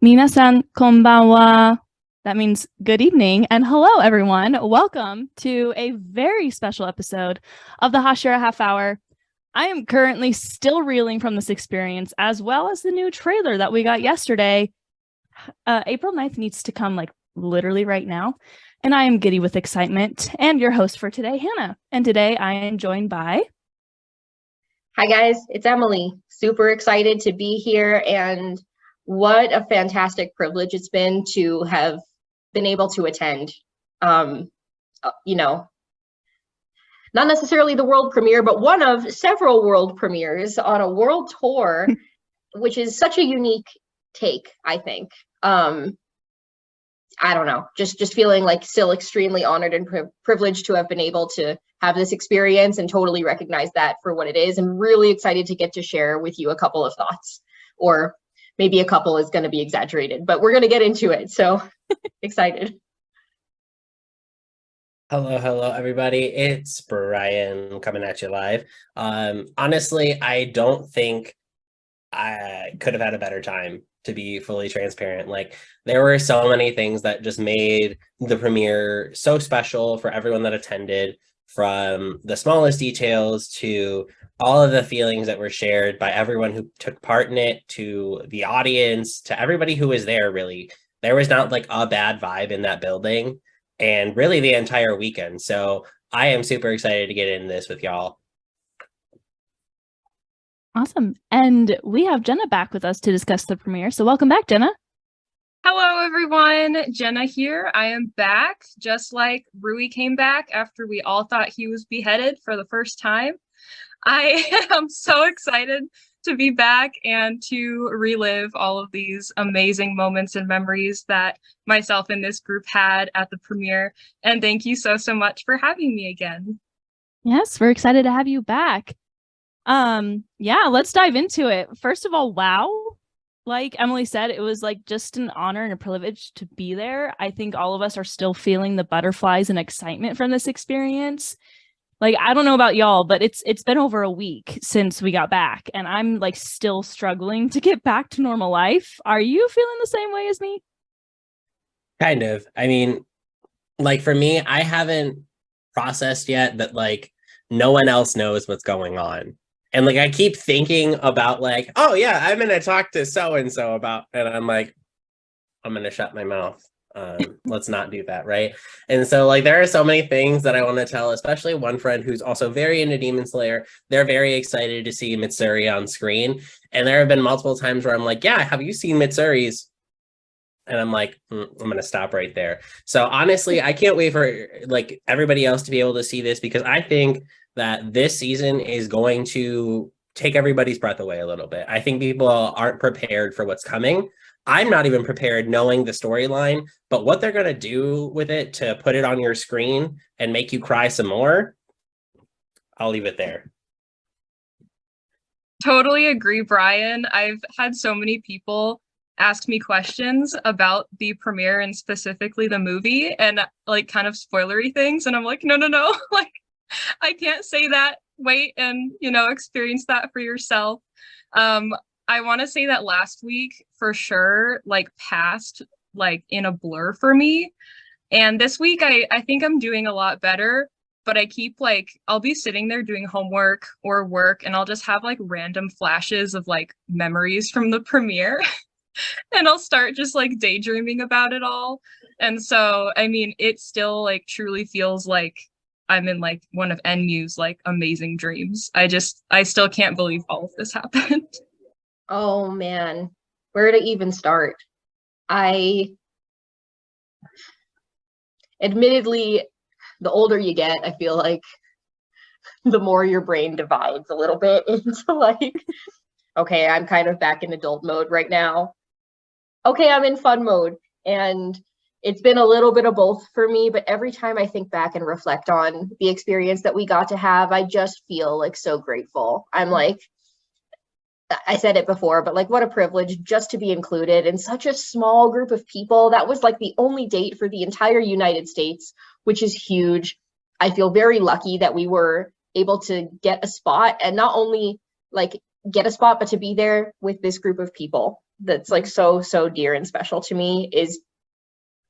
Minasan konbanwa. That means good evening and hello, everyone. Welcome to a very special episode of the Hashira Half Hour. I am currently still reeling from this experience, as well as the new trailer that we got yesterday. April 9th needs to come like literally right now, and I am giddy with excitement. And your host for today, Hannah. And today I am joined by... Hi guys, it's Emily. Super excited to be here, and what a fantastic privilege it's been to have been able to attend. You know, not necessarily the world premiere, but one of several world premieres on a world tour, which is such a unique take, I think. I don't know, just feeling like still extremely honored and privileged to have been able to have this experience and totally recognize that for what it is. I'm really excited to get to share with you a couple of thoughts, or maybe a couple is going to be exaggerated, but we're going to get into it. So excited. Hello, everybody. It's Brian coming at you live. Honestly, I don't think I could have had a better time, to be fully transparent. Like, there were so many things that just made the premiere so special for everyone that attended, from the smallest details to all of the feelings that were shared by everyone who took part in it, to the audience, to everybody who was there. Really, there was not like a bad vibe in that building, and really the entire weekend. So I am super excited to get in this with y'all. Awesome. And we have Jenna back with us to discuss the premiere. So welcome back, Jenna. Hello, everyone. Jenna here. I am back, just like Rui came back after we all thought he was beheaded for the first time. I am so excited to be back and to relive all of these amazing moments and memories that myself and this group had at the premiere. And thank you so much for having me again. Yes, we're excited to have you back. Yeah, let's dive into it. First of all, wow. Like Emily said, it was like just an honor and a privilege to be there. I think all of us are still feeling the butterflies and excitement from this experience. Like, I don't know about y'all, but it's been over a week since we got back, and I'm like still struggling to get back to normal life. Are you feeling the same way as me? Kind of. I mean, like, for me, I haven't processed yet that like no one else knows what's going on. And like, I keep thinking about like, oh yeah, I'm gonna talk to so and so about, and I'm like, I'm gonna shut my mouth. Let's not do that, right? And so like, there are so many things that I want to tell, especially one friend who's also very into Demon Slayer. They're very excited to see Mitsuri on screen, and there have been multiple times where I'm like, yeah, have you seen Mitsuri's? And I'm like, I'm gonna stop right there. So honestly, I can't wait for like everybody else to be able to see this, because I think that this season is going to take everybody's breath away a little bit. I think people aren't prepared for what's coming. I'm not even prepared knowing the storyline, but what they're going to do with it to put it on your screen and make you cry some more, I'll leave it there. Totally agree, Brian. I've had so many people ask me questions about the premiere and specifically the movie and like kind of spoilery things. And I'm like, no, like, I can't say that. Wait and, experience that for yourself. I want to say that last week for sure, like, passed like in a blur for me. And this week, I think I'm doing a lot better, but I keep like, I'll be sitting there doing homework or work, and I'll just have like random flashes of like memories from the premiere. And I'll start just like daydreaming about it all. And so, I mean, it still like truly feels like I'm in like one of NU's like amazing dreams. I still can't believe all of this happened. Oh man, where to even start? Admittedly, the older you get, I feel like the more your brain divides a little bit into like, okay, I'm kind of back in adult mode right now. Okay, I'm in fun mode. And it's been a little bit of both for me, but every time I think back and reflect on the experience that we got to have, I just feel like so grateful. I'm like, I said it before, but like, what a privilege just to be included in such a small group of people. That was like the only date for the entire United States, which is huge. I feel very lucky that we were able to get a spot, and not only like get a spot, but to be there with this group of people. that's like so dear and special to me is,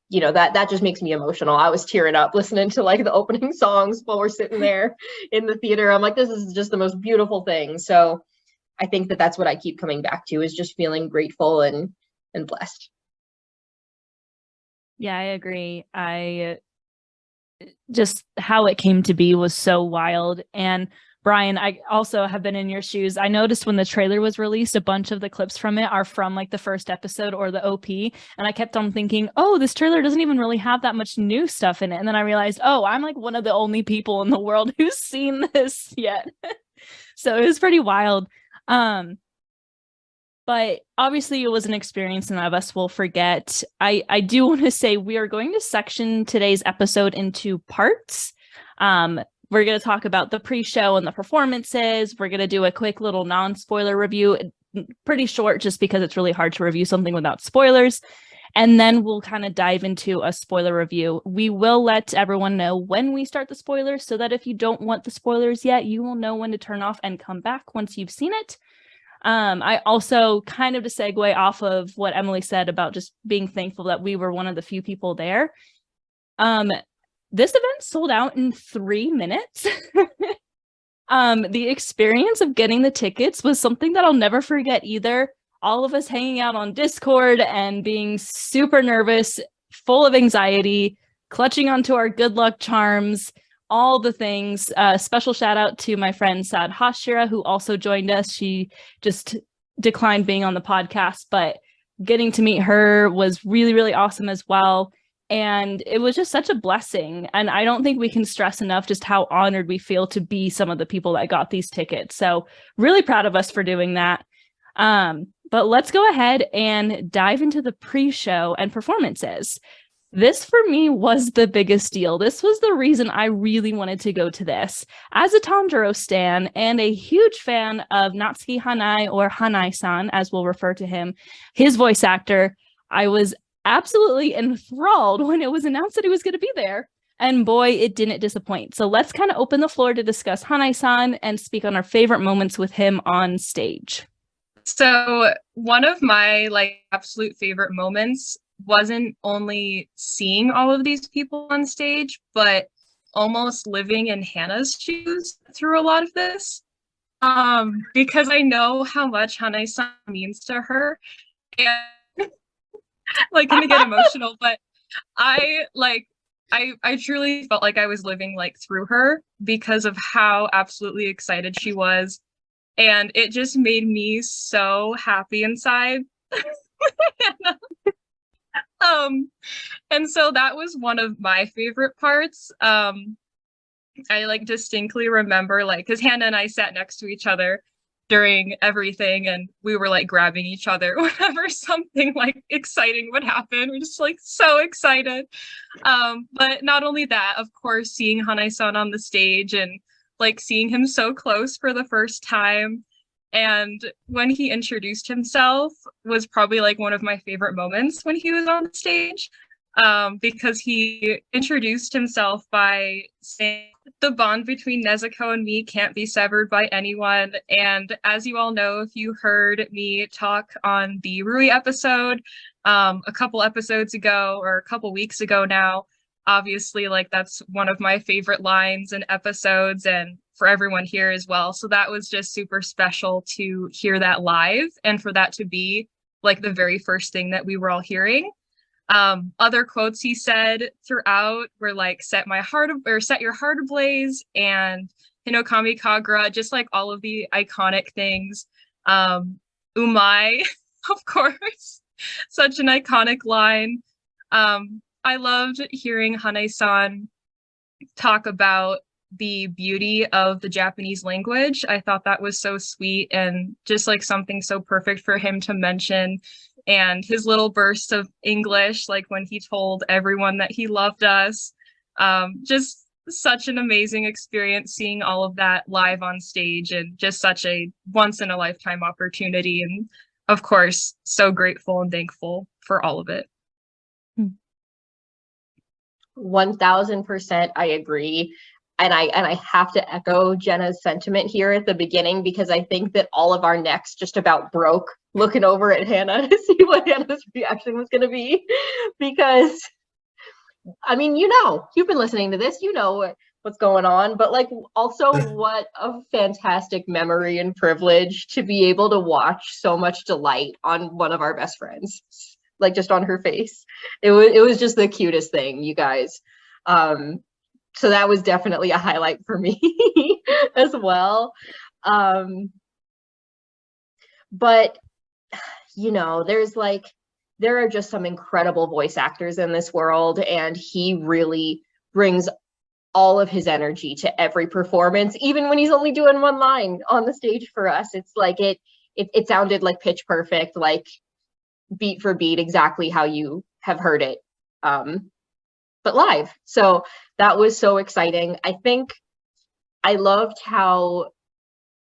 you know, that just makes me emotional. I was tearing up listening to like the opening songs while we're sitting there in the theater. I'm like, this is just the most beautiful thing. So I think that's what I keep coming back to, is just feeling grateful and blessed. Yeah, I agree. Just how it came to be was so wild. And Brian, I also have been in your shoes. I noticed when the trailer was released, a bunch of the clips from it are from like the first episode or the OP. And I kept on thinking, oh, this trailer doesn't even really have that much new stuff in it. And then I realized, oh, I'm like one of the only people in the world who's seen this yet. So it was pretty wild. But obviously it was an experience none of us will forget. I do want to say we are going to section today's episode into parts. We're going to talk about the pre-show and the performances. We're going to do a quick little non-spoiler review, pretty short just because it's really hard to review something without spoilers. And then we'll kind of dive into a spoiler review. We will let everyone know when we start the spoilers so that if you don't want the spoilers yet, you will know when to turn off and come back once you've seen it. I also, kind of to segue off of what Emily said about just being thankful that we were one of the few people there. This event sold out in 3 minutes. The experience of getting the tickets was something that I'll never forget either. All of us hanging out on Discord and being super nervous, full of anxiety, clutching onto our good luck charms, all the things. Special shout out to my friend Sad Hashira, who also joined us. She just declined being on the podcast, but getting to meet her was really, really awesome as well. And it was just such a blessing. And I don't think we can stress enough just how honored we feel to be some of the people that got these tickets. So really proud of us for doing that. But let's go ahead and dive into the pre-show and performances. This for me was the biggest deal. This was the reason I really wanted to go to this. As a Tanjiro stan and a huge fan of Natsuki Hanai, or Hanai-san, as we'll refer to him, his voice actor, I was absolutely enthralled when it was announced that he was going to be there. And boy, it didn't disappoint. So let's kind of open the floor to discuss Hanai-san and speak on our favorite moments with him on stage. So one of my absolute favorite moments wasn't only seeing all of these people on stage, but almost living in Hannah's shoes through a lot of this. Because I know how much Hanai-san means to her. And gonna get emotional, but I truly felt like I was living through her because of how absolutely excited she was. And it just made me so happy inside. And so that was one of my favorite parts. I distinctly remember because Hannah and I sat next to each other during everything, and we were grabbing each other whenever something exciting would happen. We're just so excited. But not only that, of course, seeing Hanai-san on the stage and seeing him so close for the first time. And when he introduced himself was probably one of my favorite moments when he was on the stage, because he introduced himself by saying the bond between Nezuko and me can't be severed by anyone. And as you all know, if you heard me talk on the Rui episode a couple episodes ago, or a couple weeks ago now, obviously that's one of my favorite lines and episodes, and for everyone here as well. So that was just super special to hear that live, and for that to be the very first thing that we were all hearing. Other quotes he said throughout were set your heart ablaze, and Hinokami Kagura, just all of the iconic things. Umai, of course, such an iconic line. I loved hearing Hanai-san talk about the beauty of the Japanese language. I thought that was so sweet and just something so perfect for him to mention. And his little burst of English, when he told everyone that he loved us. Just such an amazing experience seeing all of that live on stage, and just such a once in a lifetime opportunity. And of course, so grateful and thankful for all of it. 1000% I agree. And I have to echo Jenna's sentiment here at the beginning, because I think that all of our necks just about broke looking over at Hannah to see what Hannah's reaction was going to be, because I mean, you've been listening to this, what's going on, but like also what a fantastic memory and privilege to be able to watch so much delight on one of our best friends, like just on her face. It was just the cutest thing, you guys. So that was definitely a highlight for me as well. But there are just some incredible voice actors in this world, and he really brings all of his energy to every performance, even when he's only doing one line on the stage for us. It's like it sounded like pitch perfect, like beat for beat, exactly how you have heard it, but live. So that was so exciting. I think I loved how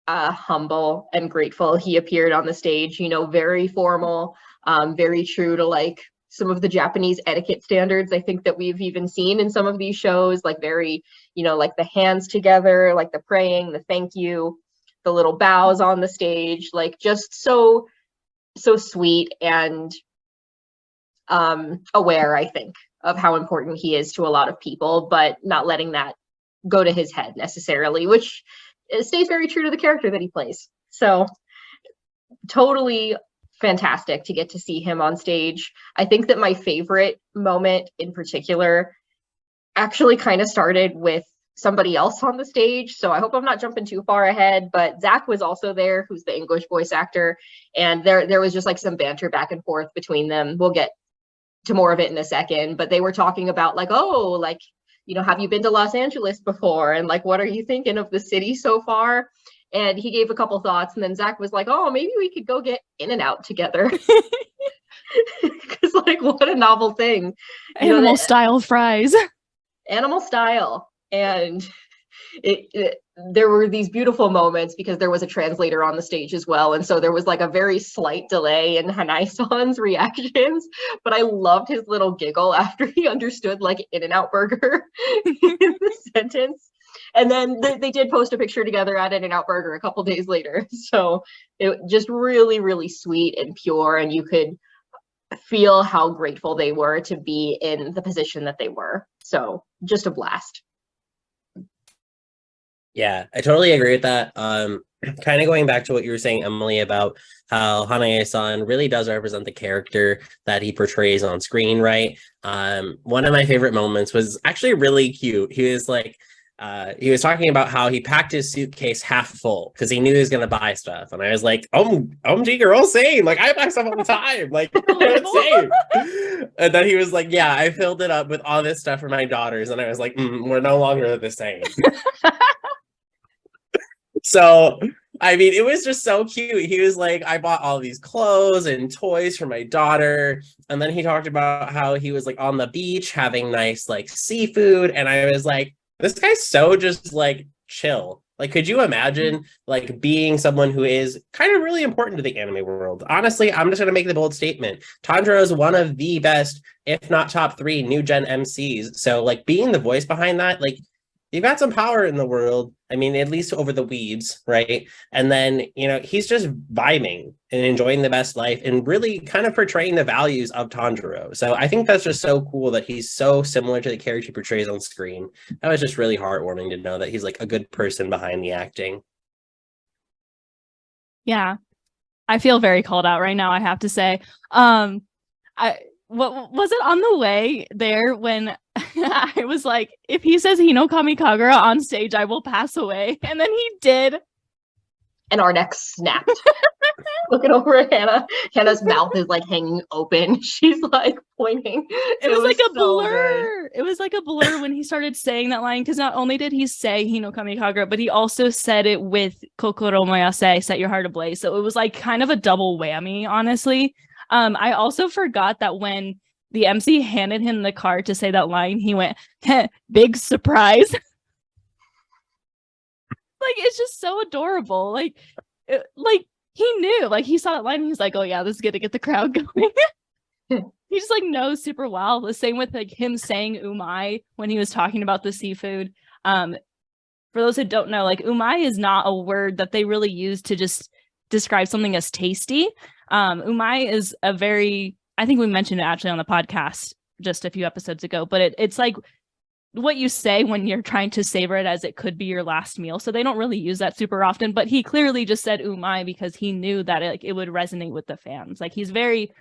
humble and grateful he appeared on the stage, very formal, very true to like some of the Japanese etiquette standards I think that we've even seen in some of these shows, like very, like the hands together, like the praying, the thank you, the little bows on the stage, like just so sweet and aware, I think, of how important he is to a lot of people, but not letting that go to his head necessarily, which stays very true to the character that he plays. So totally fantastic to get to see him on stage. I think that my favorite moment in particular actually kind of started with somebody else on the stage. So I hope I'm not jumping too far ahead, but Zach was also there, who's the English voice actor. And there was just like some banter back and forth between them. We'll get to more of it in a second, but they were talking about like, oh, like, have you been to Los Angeles before? And like, what are you thinking of the city so far? And he gave a couple thoughts, and then Zach was like, oh, maybe we could go get In-N-Out together. Because like, what a novel thing. Animal style fries. Animal style. And there were these beautiful moments because there was a translator on the stage as well. And so there was like a very slight delay in Hanai-san's reactions, but I loved his little giggle after he understood like In-N-Out Burger in the sentence. And then they did post a picture together at In-N-Out Burger a couple days later. So it just really, really sweet and pure. And you could feel how grateful they were to be in the position that they were. So just a blast. Yeah, I totally agree with that. Kind of going back to what you were saying, Emily, about how Hanae-san really does represent the character that he portrays on screen, right? One of my favorite moments was actually really cute. He was like, he was talking about how he packed his suitcase half full because he knew he was going to buy stuff. And I was like, OMG, girl, same. Like, I buy stuff all the time. Like, same. And then he was like, yeah, I filled it up with all this stuff for my daughters. And I was like, we're no longer the same. So, I mean, it was just so cute. He was like, I bought all these clothes and toys for my daughter. And then he talked about how he was like on the beach having nice like seafood. And I was like, this guy's so just like chill. Like, could you imagine like being someone who is kind of really important to the anime world? Honestly, I'm just going to make the bold statement. Tanjiro is one of the best, if not top 3 new gen MCs. So like being the voice behind that, like, you've got some power in the world. I mean, at least over the weebs, right? And then, he's just vibing and enjoying the best life and really kind of portraying the values of Tanjiro. So I think that's just so cool that he's so similar to the character he portrays on screen. That was just really heartwarming to know that he's like a good person behind the acting. Yeah. I feel very called out right now, I have to say. What was it on the way there when I was like, if he says Hinokami Kagura on stage, I will pass away. And then he did. And our neck snapped. Looking over at Hannah. Hannah's mouth is like hanging open. She's like pointing. It was like a blur. Good. It was like a blur when he started saying that line, because not only did he say Hinokami Kagura, but he also said it with Kokoro Moyase, set your heart ablaze. So it was like kind of a double whammy, honestly. I also forgot that when the MC handed him the card to say that line, he went, big surprise. Like, it's just so adorable. Like he knew, like he saw that line and he's like, oh yeah, this is gonna get the crowd going. He just like knows super well. The same with like him saying umai when he was talking about the seafood. For those who don't know, like umai is not a word that they really use to just describe something as tasty. Umai is a very, I think we mentioned it actually on the podcast just a few episodes ago, but it's like what you say when you're trying to savor it as it could be your last meal. So they don't really use that super often, but he clearly just said umai because he knew that it would resonate with the fans. Like he's very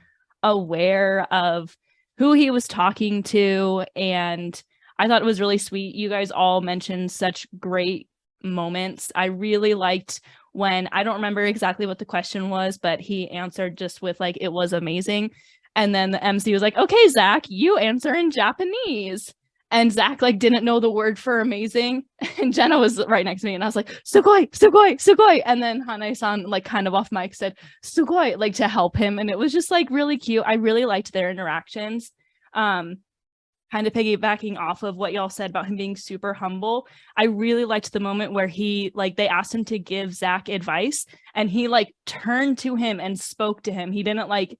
aware of who he was talking to, and I thought it was really sweet. You guys all mentioned such great moments. I really liked when, I don't remember exactly what the question was, but he answered just with like, it was amazing. And then the MC was like, okay, Zach, you answer in Japanese. And Zach like didn't know the word for amazing. And Jenna was right next to me and I was like, sugoi, sugoi, sugoi. And then Hanae-san like kind of off mic said, sugoi, like to help him. And it was just like really cute. I really liked their interactions. Kind of piggybacking off of what y'all said about him being super humble. I really liked the moment where he like they asked him to give Zach advice and he like turned to him and spoke to him. He didn't like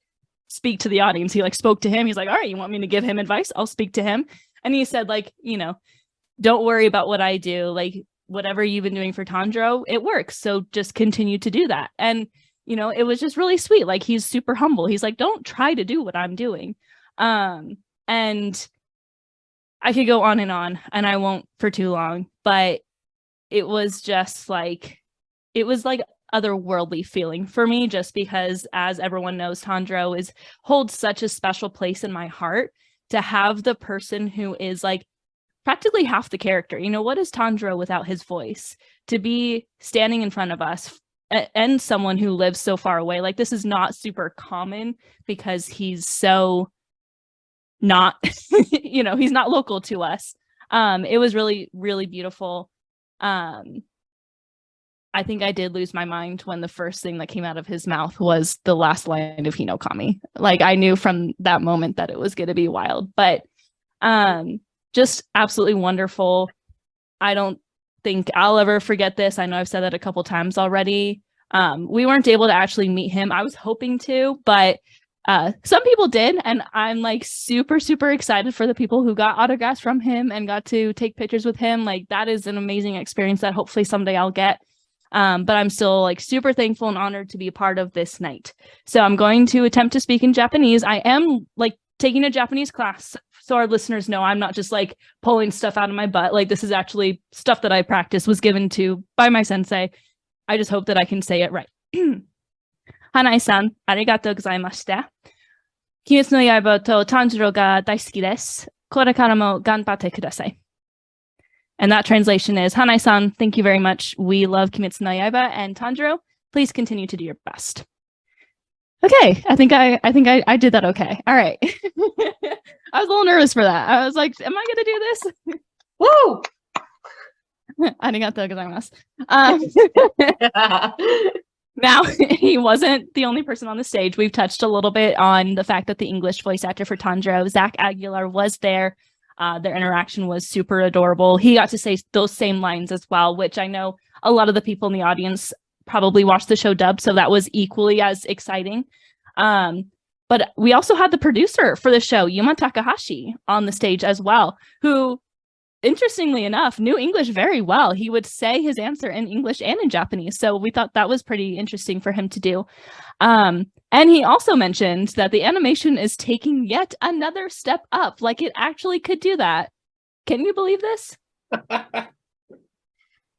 speak to the audience. He like spoke to him. He's like, all right, you want me to give him advice? I'll speak to him. And he said like, you know, don't worry about what I do. Like whatever you've been doing for Tanjiro, it works. So just continue to do that. And, you know, it was just really sweet. Like he's super humble. He's like, don't try to do what I'm doing. And I could go on and I won't for too long, but it was just like, it was like otherworldly feeling for me, just because as everyone knows, Tanjiro holds such a special place in my heart. To have the person who is like practically half the character, you know, what is Tanjiro without his voice? To be standing in front of us and someone who lives so far away, like this is not super common because he's so not, you know, he's not local to us. It was really, really beautiful. I think I did lose my mind when the first thing that came out of his mouth was the last line of Hinokami. Like I knew from that moment that it was going to be wild, but just absolutely wonderful. I don't think I'll ever forget this. I know I've said that a couple times already. We weren't able to actually meet him. I was hoping to, but some people did. And I'm like super, super excited for the people who got autographs from him and got to take pictures with him. Like that is an amazing experience that hopefully someday I'll get. But I'm still like super thankful and honored to be a part of this night. So I'm going to attempt to speak in Japanese. I am like taking a Japanese class. So our listeners know I'm not just like pulling stuff out of my butt. Like this is actually stuff that I practiced, was given to by my sensei. I just hope that I can say it right. Hanae-san, arigatou gozaimashita. Kimetsu no Yaiba to Tanjiro ga daisuki desu. Korekara mo ganbatte kudasai. And that translation is, Hanae-san, thank you very much. We love Kimetsu no Yaiba, and Tanjiro, please continue to do your best. Okay, I think I did that okay. All right. I was a little nervous for that. I was like, am I gonna do this? Woo! Arigatou gozaimasu. Now, he wasn't the only person on the stage. We've touched a little bit on the fact that the English voice actor for Tanjiro, Zach Aguilar, was there. Their interaction was super adorable. He got to say those same lines as well, which I know a lot of the people in the audience probably watched the show dubbed, so that was equally as exciting. But we also had the producer for the show, Yuma Takahashi, on the stage as well, who, interestingly enough, knew English very well. He would say his answer in English and in Japanese, so we thought that was pretty interesting for him to do. And he also mentioned that the animation is taking yet another step up, like it actually could do that. Can you believe this?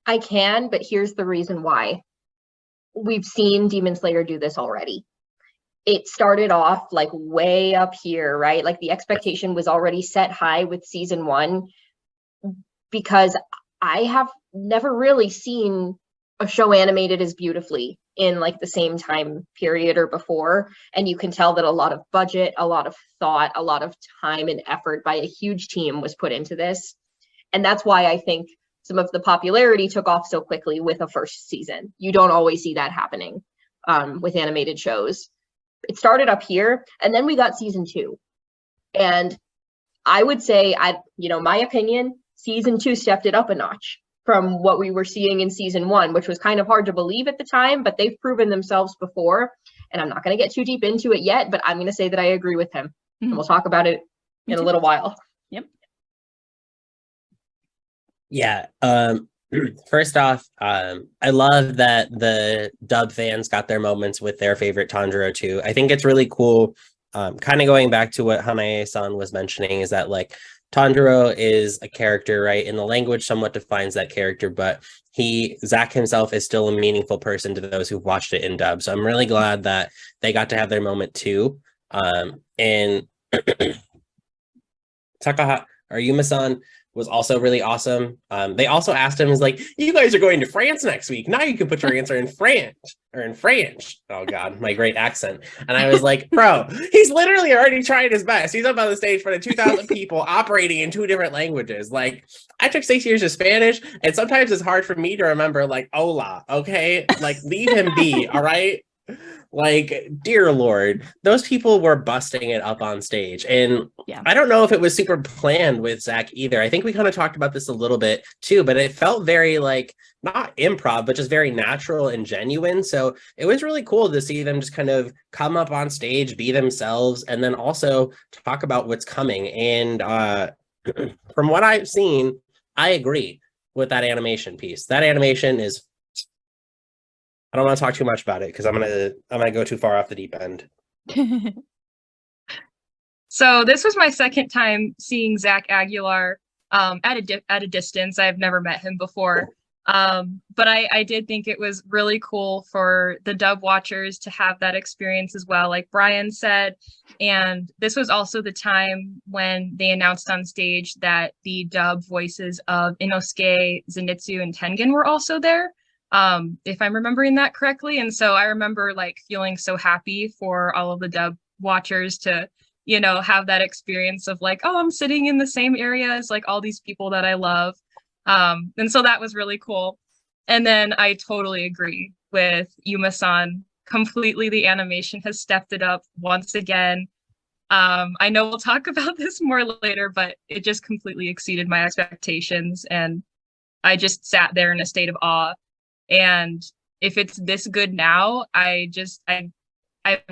I can, but here's the reason why. We've seen Demon Slayer do this already. It started off like way up here, right? Like the expectation was already set high with season 1, because I have never really seen a show animated as beautifully in like the same time period or before. And you can tell that a lot of budget, a lot of thought, a lot of time and effort by a huge team was put into this. And that's why I think some of the popularity took off so quickly with a first season. You don't always see that happening with animated shows. It started up here, and then we got season 2. And I would say, my opinion, season 2 stepped it up a notch from what we were seeing in season 1, which was kind of hard to believe at the time, but they've proven themselves before. And I'm not going to get too deep into it yet, but I'm going to say that I agree with him. And we'll talk about it in a little while. Yep. Yeah. First off, I love that the dub fans got their moments with their favorite Tanjiro too. I think it's really cool. Kind of going back to what Hanae-san was mentioning is that like Tanjiro is a character, right? And the language somewhat defines that character, but Zach himself is still a meaningful person to those who've watched it in dub. So I'm really glad that they got to have their moment too. And Takaha or Yuma-san was also really awesome. They also asked him, is like, you guys are going to France next week. Now you can put your answer in French or in French. Oh God, my great accent. And I was like, bro, he's literally already trying his best. He's up on the stage for the 2,000 people operating in 2 different languages. Like, I took 6 years of Spanish, and sometimes it's hard for me to remember like, hola, okay? Like, leave him be, all right? Like, dear Lord, those people were busting it up on stage. And yeah. I don't know if it was super planned with Zach either. I think we kind of talked about this a little bit too, but it felt very like, not improv, but just very natural and genuine. So it was really cool to see them just kind of come up on stage, be themselves, and then also talk about what's coming. And from what I've seen, I agree with that animation piece. That animation is, I don't want to talk too much about it because I'm gonna go too far off the deep end. So this was my second time seeing Zach Aguilar at a distance. I've never met him before, but I did think it was really cool for the dub watchers to have that experience as well, like Brian said. And this was also the time when they announced on stage that the dub voices of Inosuke, Zenitsu, and Tengen were also there. If I'm remembering that correctly. And so I remember like feeling so happy for all of the dub watchers to, you know, have that experience of like, oh, I'm sitting in the same area as like all these people that I love. And so that was really cool. And then I totally agree with Yuma-san. Completely, the animation has stepped it up once again. I know we'll talk about this more later, but it just completely exceeded my expectations. And I just sat there in a state of awe. And if it's this good now, I'm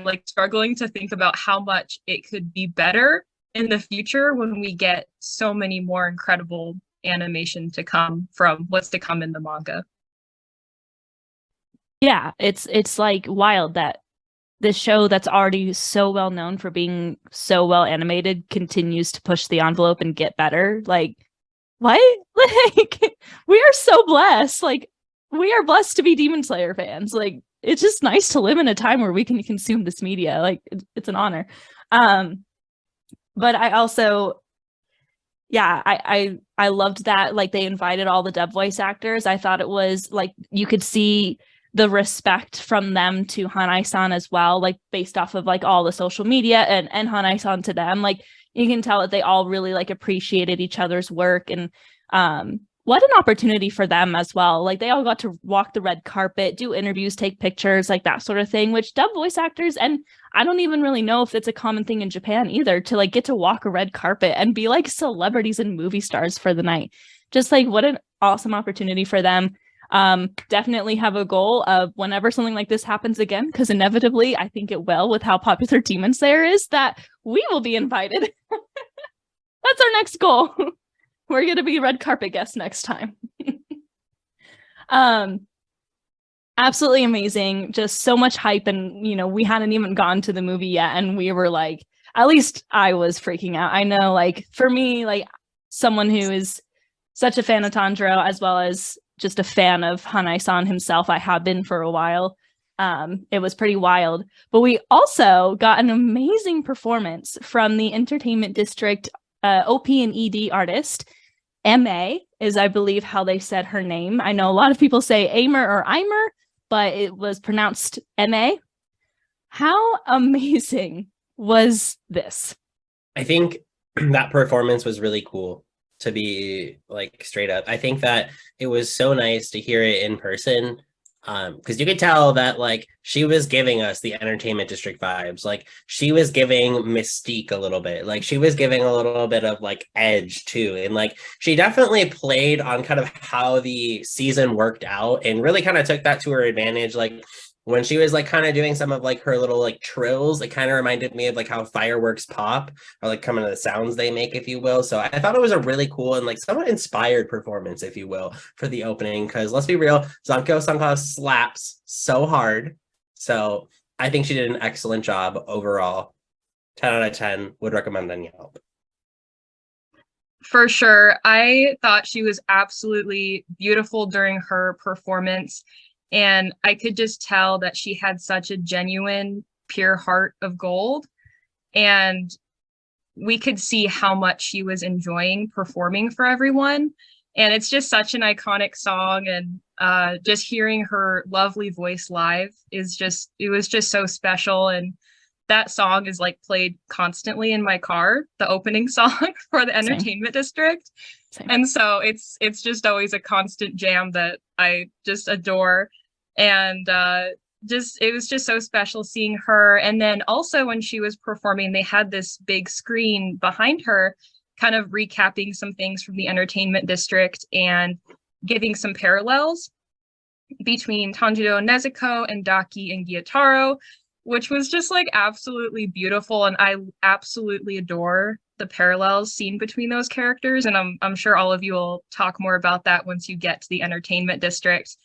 like struggling to think about how much it could be better in the future when we get so many more incredible animation to come from what's to come in the manga. Yeah, it's like wild that this show that's already so well known for being so well animated continues to push the envelope and get better. Like, what? Like, we are so blessed. Like, we are blessed to be Demon Slayer fans. Like, it's just nice to live in a time where we can consume this media. Like, it's an honor. But I also, yeah, I loved that. Like, they invited all the dub voice actors. I thought it was like you could see the respect from them to Hanae-san as well, like based off of like all the social media and Hanae-san to them. Like, you can tell that they all really like appreciated each other's work, and what an opportunity for them as well. Like, they all got to walk the red carpet, do interviews, take pictures, like that sort of thing, which dub voice actors, and I don't even really know if it's a common thing in Japan either, to like get to walk a red carpet and be like celebrities and movie stars for the night. Just like, what an awesome opportunity for them. Definitely have a goal of whenever something like this happens again, because inevitably I think it will, with how popular Demon Slayer is, that we will be invited. That's our next goal. We're going to be red carpet guests next time. Absolutely amazing. Just so much hype. And, you know, we hadn't even gone to the movie yet. And we were like, at least I was freaking out. I know, like, for me, like, someone who is such a fan of Tanjiro, as well as just a fan of Hanae-san himself, I have been for a while. It was pretty wild. But we also got an amazing performance from the Entertainment District OP and ED artist. MA is, I believe, how they said her name. I know a lot of people say Aimer or Eimer, but it was pronounced MA. How amazing was this? I think that performance was really cool, to be like straight up. I think that it was so nice to hear it in person, because you could tell that like she was giving us the Entertainment District vibes. Like, she was giving Mystique a little bit, like she was giving a little bit of like edge too, and like she definitely played on kind of how the season worked out and really kind of took that to her advantage. Like, when she was like kind of doing some of like her little like trills, it kind of reminded me of like how fireworks pop, or like kind of the sounds they make, if you will. So I thought it was a really cool and like somewhat inspired performance, if you will, for the opening. Because let's be real, Zanko Sanka slaps so hard. So I think she did an excellent job overall. 10 out of 10, would recommend on Yelp. For sure. I thought she was absolutely beautiful during her performance. And I could just tell that she had such a genuine, pure heart of gold. And we could see how much she was enjoying performing for everyone. And it's just such an iconic song. And just hearing her lovely voice live it was just so special. And that song is like played constantly in my car, the opening song for the entertainment district. Same. And so it's just always a constant jam that I just adore. And it was just so special seeing her. And then also when she was performing, they had this big screen behind her kind of recapping some things from the entertainment district and giving some parallels between Tanjiro and Nezuko and Daki and Gyataro, which was just like absolutely beautiful. And I absolutely adore the parallels seen between those characters. And I'm sure all of you will talk more about that once you get to the entertainment district.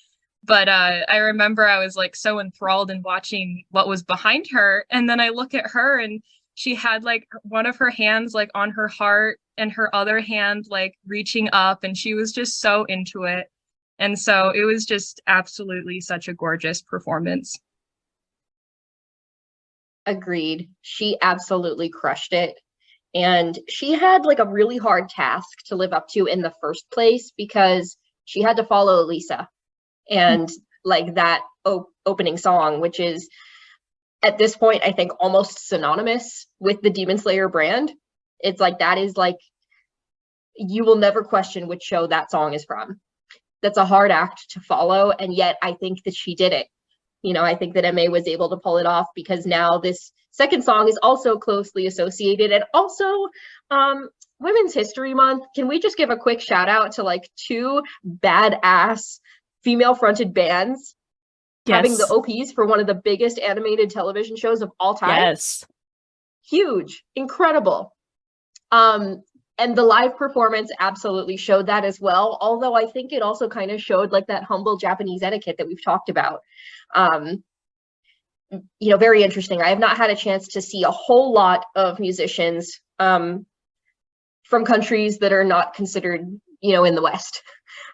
But I remember I was like so enthralled in watching what was behind her. And then I look at her and she had like one of her hands like on her heart and her other hand like reaching up, and she was just so into it. And so it was just absolutely such a gorgeous performance. Agreed. She absolutely crushed it. And she had like a really hard task to live up to in the first place because she had to follow Lisa and like that opening song, which is at this point, I think almost synonymous with the Demon Slayer brand. It's like, that is like, you will never question which show that song is from. That's a hard act to follow. And yet I think that she did it. You know, I think that MA was able to pull it off because now this second song is also closely associated. And also Women's History Month. Can we just give a quick shout out to like 2 badass female fronted bands having the OPs for one of the biggest animated television shows of all time? Yes. Huge, incredible. And the live performance absolutely showed that as well. Although I think it also kind of showed like that humble Japanese etiquette that we've talked about. You know, very interesting. I have not had a chance to see a whole lot of musicians from countries that are not considered, you know, in the West.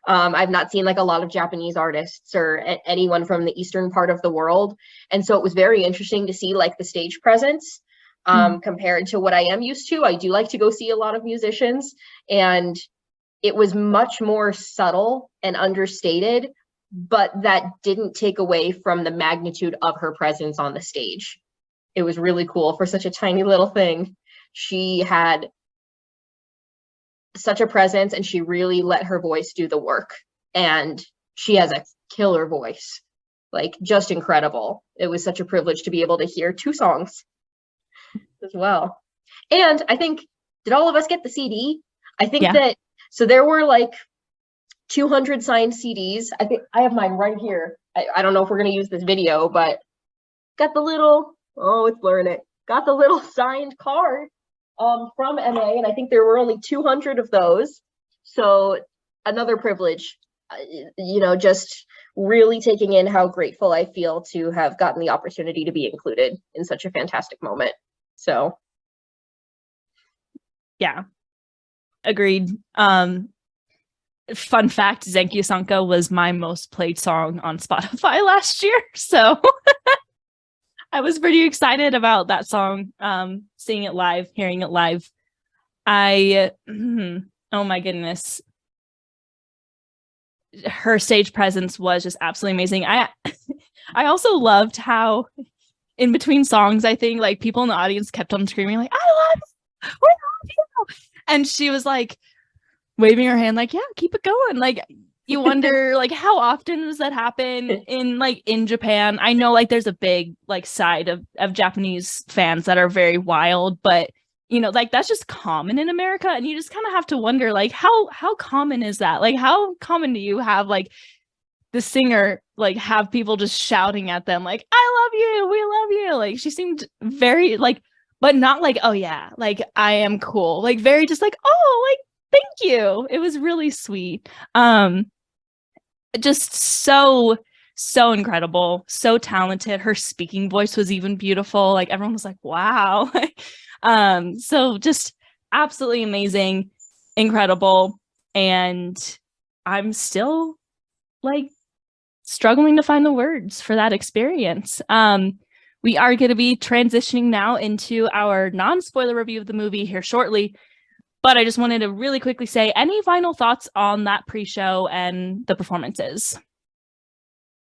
I've not seen like a lot of Japanese artists or anyone from the eastern part of the world. And so it was very interesting to see like the stage presence compared to what I am used to. I do like to go see a lot of musicians, and it was much more subtle and understated, but that didn't take away from the magnitude of her presence on the stage. It was really cool for such a tiny little thing. She had such a presence and she really let her voice do the work. And she has a killer voice, like just incredible. It was such a privilege to be able to hear 2 songs as well. And I think, did all of us get the CD? I think that, so there were like 200 signed CDs. I think I have mine right here. I don't know if we're going to use this video, but got the little, oh, it's blurring it. Got the little signed card from MA, and I think there were only 200 of those. So another privilege, you know, just really taking in how grateful I feel to have gotten the opportunity to be included in such a fantastic moment. So yeah, agreed. Fun fact, Zenkyu Sanka was my most played song on Spotify last year, so I was pretty excited about that song, seeing it live, hearing it live. Oh my goodness, her stage presence was just absolutely amazing. I also loved how in between songs, I think like people in the audience kept on screaming like, "I love you, we love you," and she was like waving her hand like, "Yeah, keep it going." Like, you wonder like how often does that happen in Japan? I know like there's a big like side of Japanese fans that are very wild, but you know, like that's just common in America, and you just kind of have to wonder like how common is that? Like, how common do you have like the singer like have people just shouting at them like, I love you, we love you. Like she seemed very like, but not like, oh yeah, like I am cool. Like very just like, oh, like thank you. It was really sweet. Just so incredible, so talented. Her speaking voice was even beautiful. Like everyone was like, wow. So just absolutely amazing, incredible. And I'm still like struggling to find the words for that experience. We are going to be transitioning now into our non-spoiler review of the movie here shortly. But I just wanted to really quickly say, any final thoughts on that pre-show and the performances?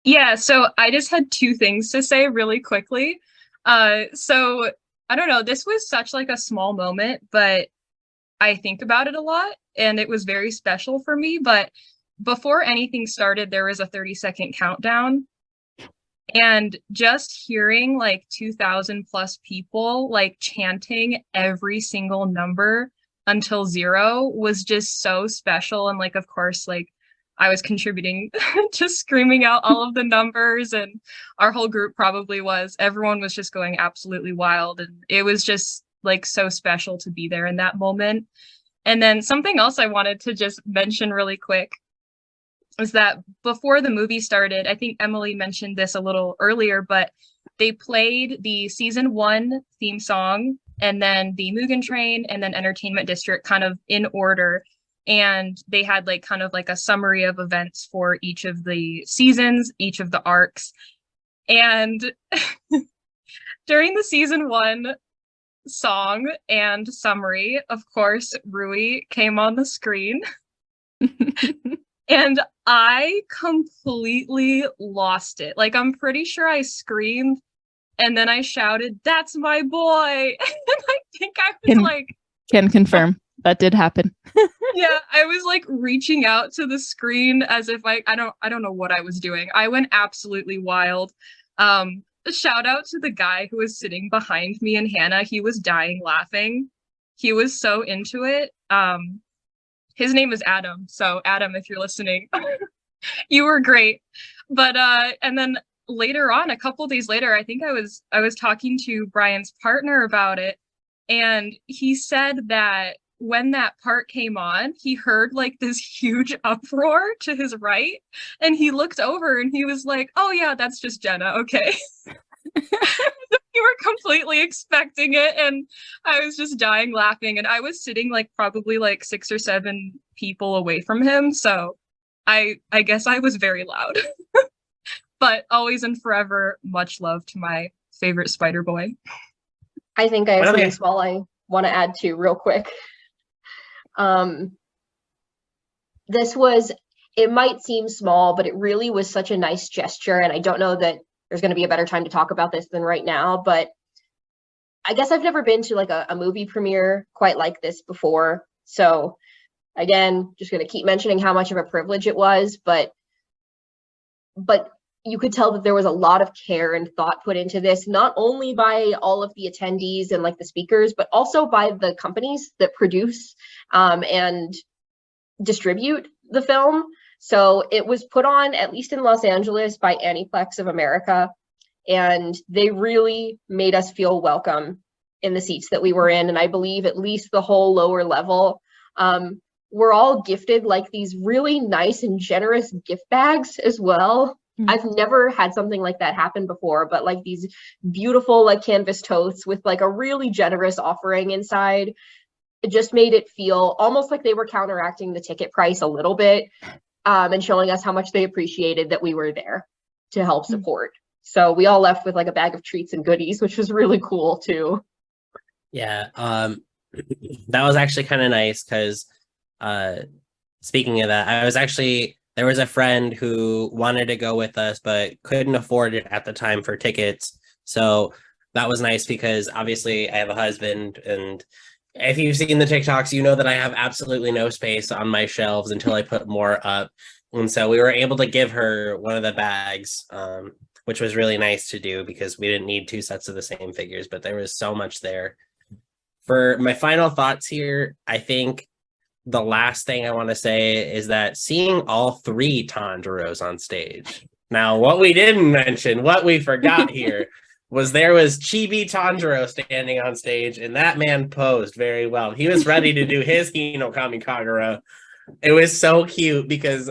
Yeah, so I just had two things to say really quickly. So I don't know, this was such like a small moment, but I think about it a lot and it was very special for me. But before anything started, there was a 30-second countdown. And just hearing like 2,000 plus people like chanting every single number until 0 was just so special. And like, of course, like I was contributing to screaming out all of the numbers, and our whole group probably was. Everyone was just going absolutely wild. And it was just like so special to be there in that moment. And then something else I wanted to just mention really quick is that before the movie started, I think Emily mentioned this a little earlier, but they played the season 1 theme song and then the Mugen Train and then Entertainment District kind of in order. And they had like kind of like a summary of events for each of the seasons, each of the arcs. And during the season 1 song and summary, of course, Rui came on the screen. And I completely lost it. Like, I'm pretty sure I screamed and then I shouted, "That's my boy." And I think I was can confirm that did happen. Yeah, I was like reaching out to the screen as if I don't know what I was doing. I went absolutely wild. Shout out to the guy who was sitting behind me and Hannah. He was dying laughing. He was so into it. His name is Adam. So Adam, if you're listening, you were great. But and then later on, a couple days later, I think I was talking to Brian's partner about it, and he said that when that part came on, he heard like this huge uproar to his right, and he looked over and he was like, "Oh yeah, that's just Jenna. Okay." You were completely expecting it, and I was just dying laughing, and I was sitting like probably like 6 or 7 people away from him, so I guess I was very loud. But always and forever, much love to my favorite spider boy. I think I have something small I want to add to real quick. This was, it might seem small, but it really was such a nice gesture, and I don't know that there's going to be a better time to talk about this than right now, but I guess I've never been to like a movie premiere quite like this before. So again, just going to keep mentioning how much of a privilege it was, but you could tell that there was a lot of care and thought put into this, not only by all of the attendees and like the speakers, but also by the companies that produce and distribute the film. So it was put on, at least in Los Angeles, by Aniplex of America, and they really made us feel welcome in the seats that we were in. And I believe at least the whole lower level, we're all gifted like these really nice and generous gift bags as well. Mm-hmm. I've never had something like that happen before, but like these beautiful like canvas totes with like a really generous offering inside. It just made it feel almost like they were counteracting the ticket price a little bit. And showing us how much they appreciated that we were there to help support. So we all left with like a bag of treats and goodies, which was really cool too. Yeah, that was actually kind of nice because speaking of that, there was a friend who wanted to go with us but couldn't afford it at the time for tickets. So that was nice because obviously I have a husband, and if you've seen the TikToks, you know that I have absolutely no space on my shelves until I put more up. And so we were able to give her one of the bags, which was really nice to do because we didn't need 2 sets of the same figures, but there was so much there. For my final thoughts here, I think the last thing I want to say is that seeing all 3 Tanjiros on stage Now, what we didn't mention, what we forgot here, there was Chibi Tanjiro standing on stage, and that man posed very well. He was ready to do his Hino Kami Kagura. It was so cute because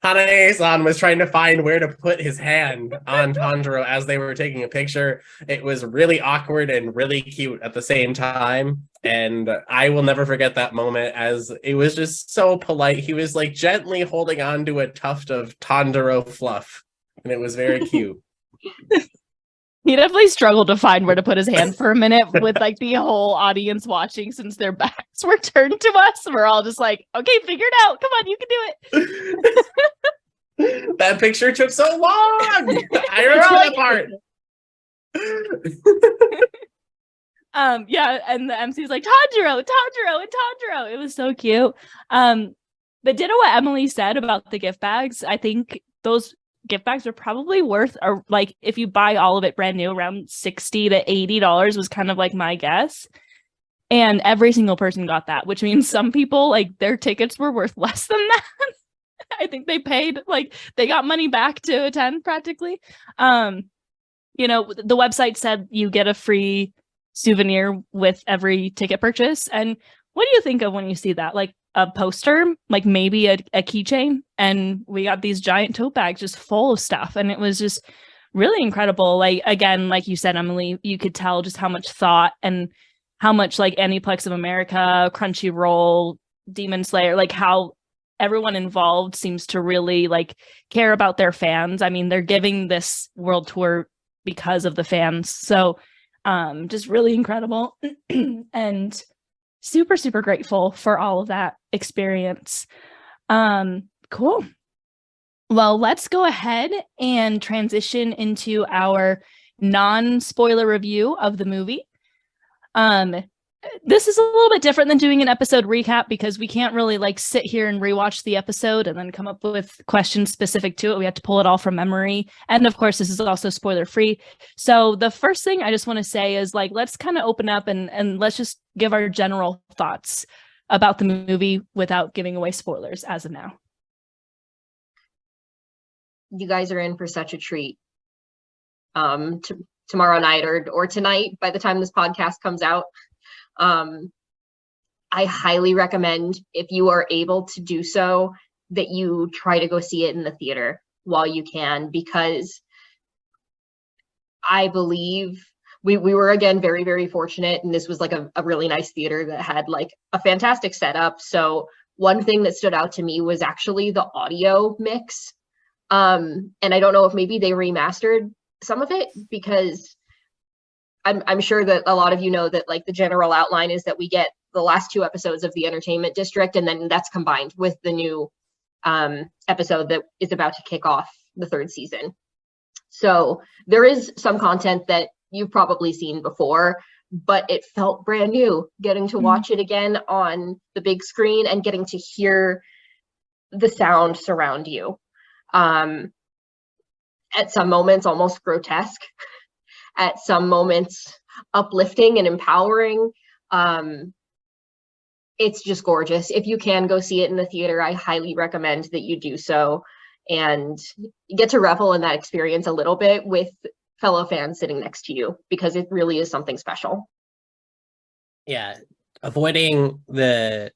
Hanae-san was trying to find where to put his hand on Tanjiro as they were taking a picture. It was really awkward and really cute at the same time. And I will never forget that moment, as it was just so polite. He was like gently holding on to a tuft of Tanjiro fluff. And it was very cute. He definitely struggled to find where to put his hand for a minute with like the whole audience watching, since their backs were turned to us. We're all just like, okay, figure it out. Come on, you can do it. That picture took so long. I remember that part. Yeah, and the MC's like, Tanjiro, and Tanjiro. It was so cute. But ditto what Emily said about the gift bags. I think those gift bags are probably worth, or like if you buy all of it brand new, around $60 to $80 was kind of like my guess. And every single person got that, which means some people, like, their tickets were worth less than that. I think they paid, like, they got money back to attend practically. You know, the website said you get a free souvenir with every ticket purchase. And what do you think of when you see that? Like a poster, like maybe a keychain, and we got these giant tote bags just full of stuff. And it was just really incredible. Like, again, like you said, Emily, you could tell just how much thought and how much like Aniplex of America, Crunchyroll, Demon Slayer, like how everyone involved seems to really like care about their fans. I mean, they're giving this world tour because of the fans. So just really incredible and super, super grateful for all of that experience. Cool. Well, let's go ahead and transition into our non-spoiler review of the movie. This is a little bit different than doing an episode recap because we can't really like sit here and rewatch the episode and then come up with questions specific to it. We have to pull it all from memory. And of course, this is also spoiler free. So the first thing I just want to say is like, let's kind of open up and let's just give our general thoughts about the movie without giving away spoilers as of now. You guys are in for such a treat. Tomorrow night or tonight, by the time this podcast comes out. I highly recommend, if you are able to do so, that you try to go see it in the theater while you can, because I believe we were, again, very, very fortunate, and this was like a really nice theater that had like a fantastic setup. So one thing that stood out to me was actually the audio mix. And I don't know if maybe they remastered some of it, because I'm sure that a lot of you know that like the general outline is that we get the last 2 episodes of the Entertainment District, and then that's combined with the new episode that is about to kick off the 3rd season. So there is some content that you've probably seen before, but it felt brand new getting to watch it again on the big screen and getting to hear the sound surround you. At some moments almost grotesque, at some moments uplifting and empowering. It's just gorgeous. If you can go see it in the theater, I highly recommend that you do so and get to revel in that experience a little bit with fellow fans sitting next to you, because it really is something special. Yeah, avoiding the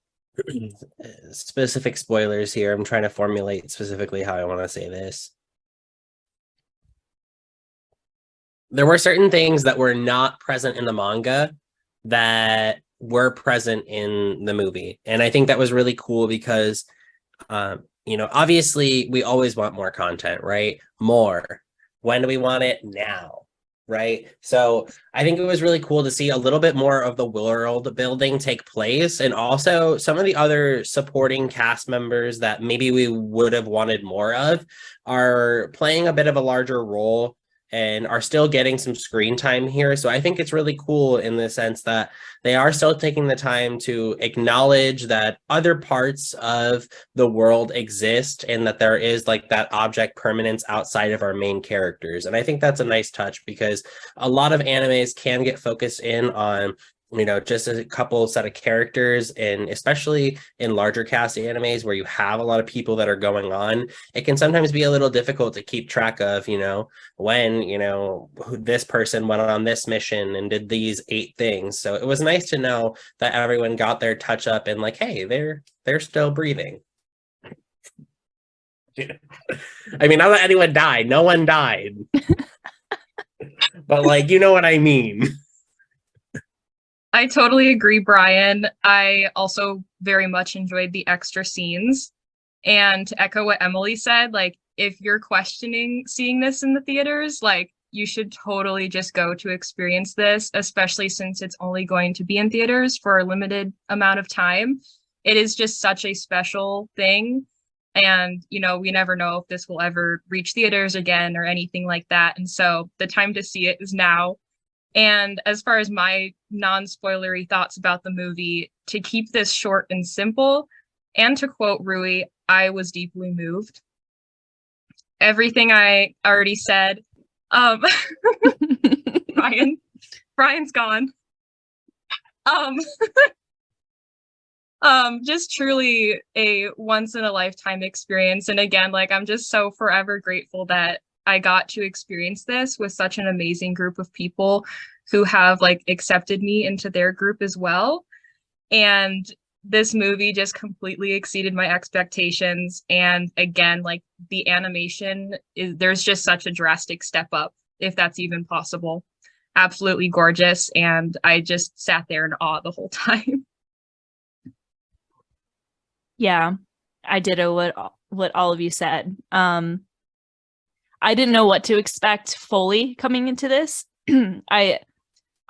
specific spoilers here, I'm trying to formulate specifically how I want to say this. There were certain things that were not present in the manga that were present in the movie. And I think that was really cool because, you know, obviously we always want more content, right? More. When do we want it? Now, right? So I think it was really cool to see a little bit more of the world building take place, and also some of the other supporting cast members that maybe we would have wanted more of are playing a bit of a larger role and are still getting some screen time here. So I think it's really cool in the sense that they are still taking the time to acknowledge that other parts of the world exist and that there is like that object permanence outside of our main characters. And I think that's a nice touch, because a lot of animes can get focused in on just a couple set of characters, and especially in larger cast animes where you have a lot of people that are going on, it can sometimes be a little difficult to keep track of, when, this person went on this mission and did these 8 things. So it was nice to know that everyone got their touch up and like, hey, they're still breathing. I mean, not that anyone died. No one died. But like, you know what I mean. I totally agree, Brian. I also very much enjoyed the extra scenes. And to echo what Emily said, like, if you're questioning seeing this in the theaters, like, you should totally just go to experience this, especially since it's only going to be in theaters for a limited amount of time. It is just such a special thing. And, we never know if this will ever reach theaters again or anything like that. And so the time to see it is now. And as far as my non-spoilery thoughts about the movie, to keep this short and simple, and to quote Rui, I was deeply moved. Everything I already said. Brian's gone. Just truly a once in a lifetime experience. And again, like, I'm just so forever grateful that I got to experience this with such an amazing group of people who have like accepted me into their group as well. And this movie just completely exceeded my expectations. And again, like, the animation there's just such a drastic step up, if that's even possible. Absolutely gorgeous. And I just sat there in awe the whole time. Yeah, I ditto what all of you said. I didn't know what to expect fully coming into this. I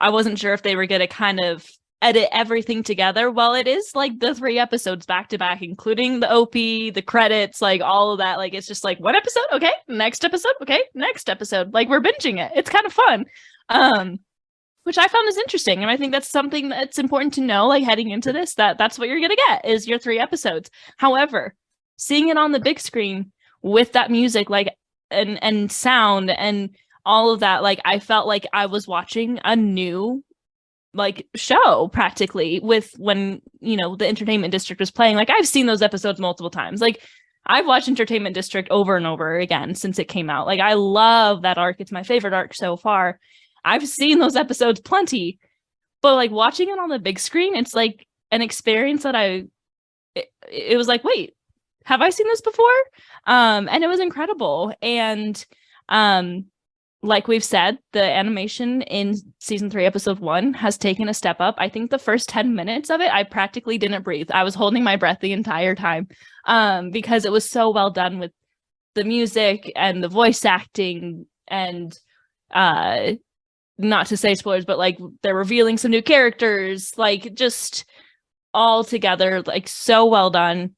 wasn't sure if they were going to kind of edit everything together. Well, it is like the 3 episodes back to back, including the OP, the credits, like all of that. Like, it's just like one episode, okay, next episode, okay, next episode. Like, we're binging it. It's kind of fun, which I found is interesting. And I think that's something that's important to know, like, heading into this, that's what you're going to get is your 3 episodes. However, seeing it on the big screen with that music, like, and sound and all of that, like, I felt like I was watching a new like show practically with when the Entertainment District was playing. Like, I've seen those episodes multiple times. Like, I've watched Entertainment District over and over again since it came out. Like, I love that arc. It's my favorite arc so far. I've seen those episodes plenty, but like watching it on the big screen, it's like an experience that it was like, wait, have I seen this before? And it was incredible. And like we've said, the animation in season 3, episode 1 has taken a step up. I think the first 10 minutes of it, I practically didn't breathe. I was holding my breath the entire time because it was so well done with the music and the voice acting. And not to say spoilers, but like, they're revealing some new characters, like, just all together, like, so well done.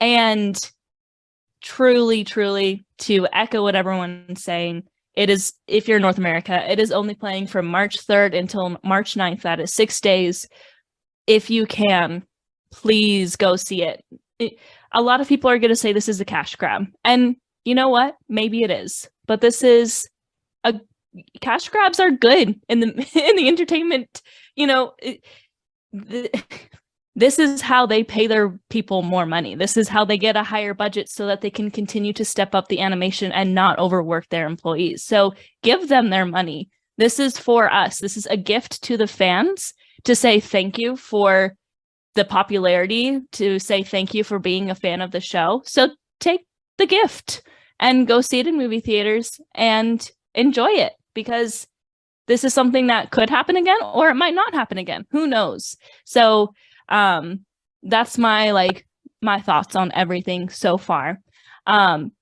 And truly, to echo what everyone's saying, it is, if you're in North America, it is only playing from March 3rd until March 9th. That is 6 days. If you can, please go see it. A lot of people are going to say this is a cash grab. And you know what? Maybe it is. But this is cash grabs are good in the entertainment, this is how they pay their people more money. This is how they get a higher budget so that they can continue to step up the animation and not overwork their employees. So give them their money. This is for us. This is a gift to the fans to say thank you for the popularity, to say thank you for being a fan of the show. So take the gift and go see it in movie theaters and enjoy it, because this is something that could happen again, or it might not happen again. Who knows? So that's my thoughts on everything so far. From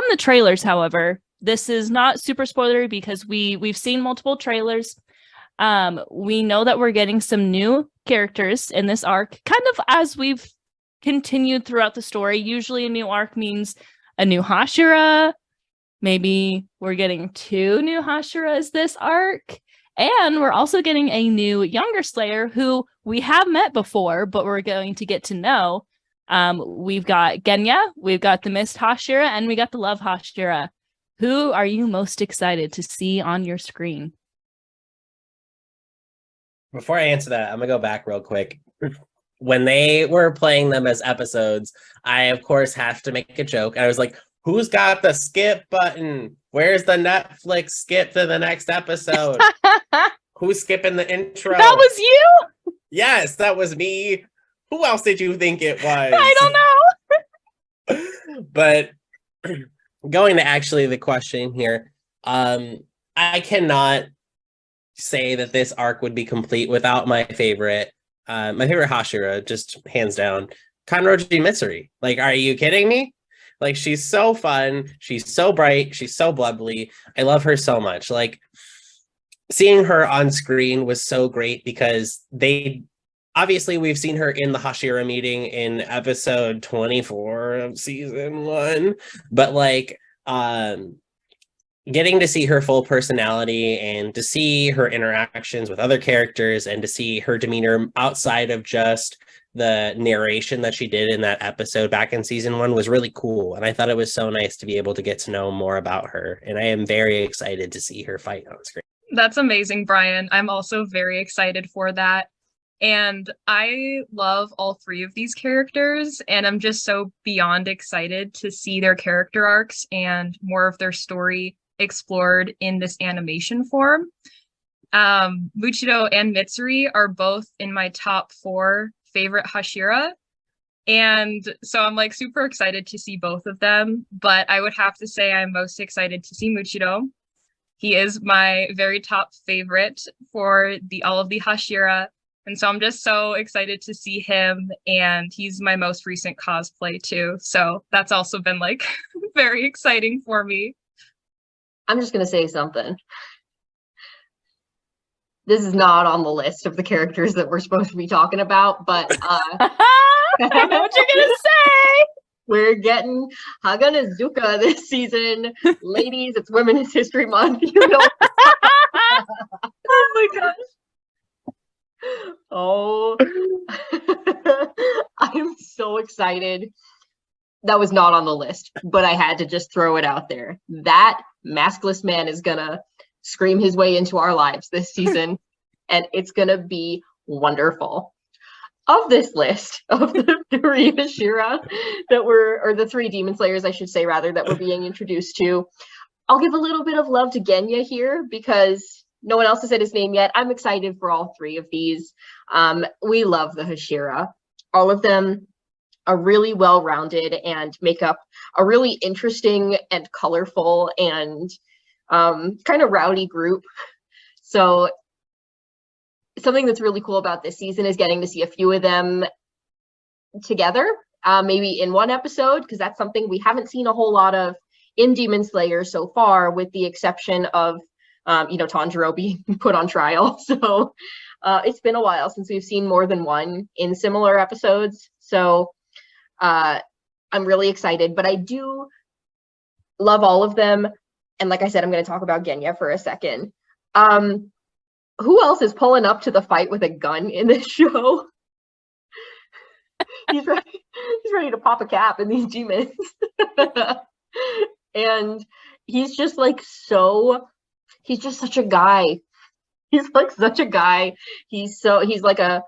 the trailers, however, this is not super spoilery because we've seen multiple trailers. We know that we're getting some new characters in this arc, kind of as we've continued throughout the story. Usually a new arc means a new Hashira. Maybe we're getting 2 new Hashiras this arc. And we're also getting a new younger Slayer who we have met before, but we're going to get to know. We've got Genya, we've got the Mist Hashira, and we got the Love Hashira. Who are you most excited to see on your screen? before I answer that, I'm gonna go back real quick. When they were playing them as episodes, I of course have to make a joke. I was like, "Who's got the skip button? Where's the Netflix skip to the next episode? Who's skipping the intro?" That was you? Yes, that was me. Who else did you think it was? I don't know. But going to actually the question here, I cannot say that this arc would be complete without my favorite Hashira, just hands down, Kanroji Mitsuri. Like, are you kidding me? Like, she's so fun, she's so bright, she's so bubbly. I love her so much. Like, seeing her on screen was so great because obviously we've seen her in the Hashira meeting in episode 24 of season 1, but like getting to see her full personality and to see her interactions with other characters and to see her demeanor outside of just the narration that she did in that episode back in season 1 was really cool. And I thought it was so nice to be able to get to know more about her. And I am very excited to see her fight on screen. That's amazing, Brian. I'm also very excited for that. And I love all three of these characters, and I'm just so beyond excited to see their character arcs and more of their story explored in this animation form. Muchiro and Mitsuri are both in my top 4 favorite Hashira. And so I'm like super excited to see both of them, but I would have to say I'm most excited to see Muchiro. He is my very top favorite for all of the Hashira. And so I'm just so excited to see him, and he's my most recent cosplay too. So that's also been like very exciting for me. I'm just going to say something. This is not on the list of the characters that we're supposed to be talking about, but I know what you're going to say. We're getting Haganazuka this season. Ladies, it's Women's History Month. You know. Oh my gosh. Oh, I am so excited. That was not on the list, but I had to just throw it out there. That maskless man is gonna scream his way into our lives this season, and it's gonna be wonderful. Of this list of the 3 Hashira or the 3 Demon Slayers, I should say, rather, that we're being introduced to, I'll give a little bit of love to Genya here because no one else has said his name yet. I'm excited for all 3 of these. We love the Hashira. All of them are really well-rounded and make up a really interesting and colorful and kind of rowdy group. So something that's really cool about this season is getting to see a few of them together, maybe in one episode, because that's something we haven't seen a whole lot of in Demon Slayer so far, with the exception of Tanjiro being put on trial. So it's been a while since we've seen more than one in similar episodes. So I'm really excited, but I do love all of them. And like I said, I'm going to talk about Genya for a second. Who else is pulling up to the fight with a gun in this show? He's ready to pop a cap in these demons. And he's just like he's just such a guy. He's like such a guy. He's like a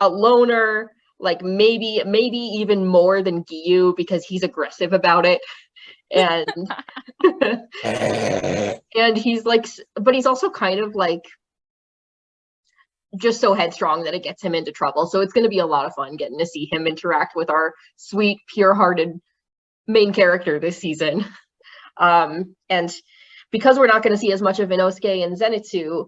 loner, like maybe even more than Giyu, because he's aggressive about it. And and he's like, but he's also kind of like just so headstrong that it gets him into trouble. So it's going to be a lot of fun getting to see him interact with our sweet, pure-hearted main character this season. And because we're not going to see as much of Inosuke and Zenitsu,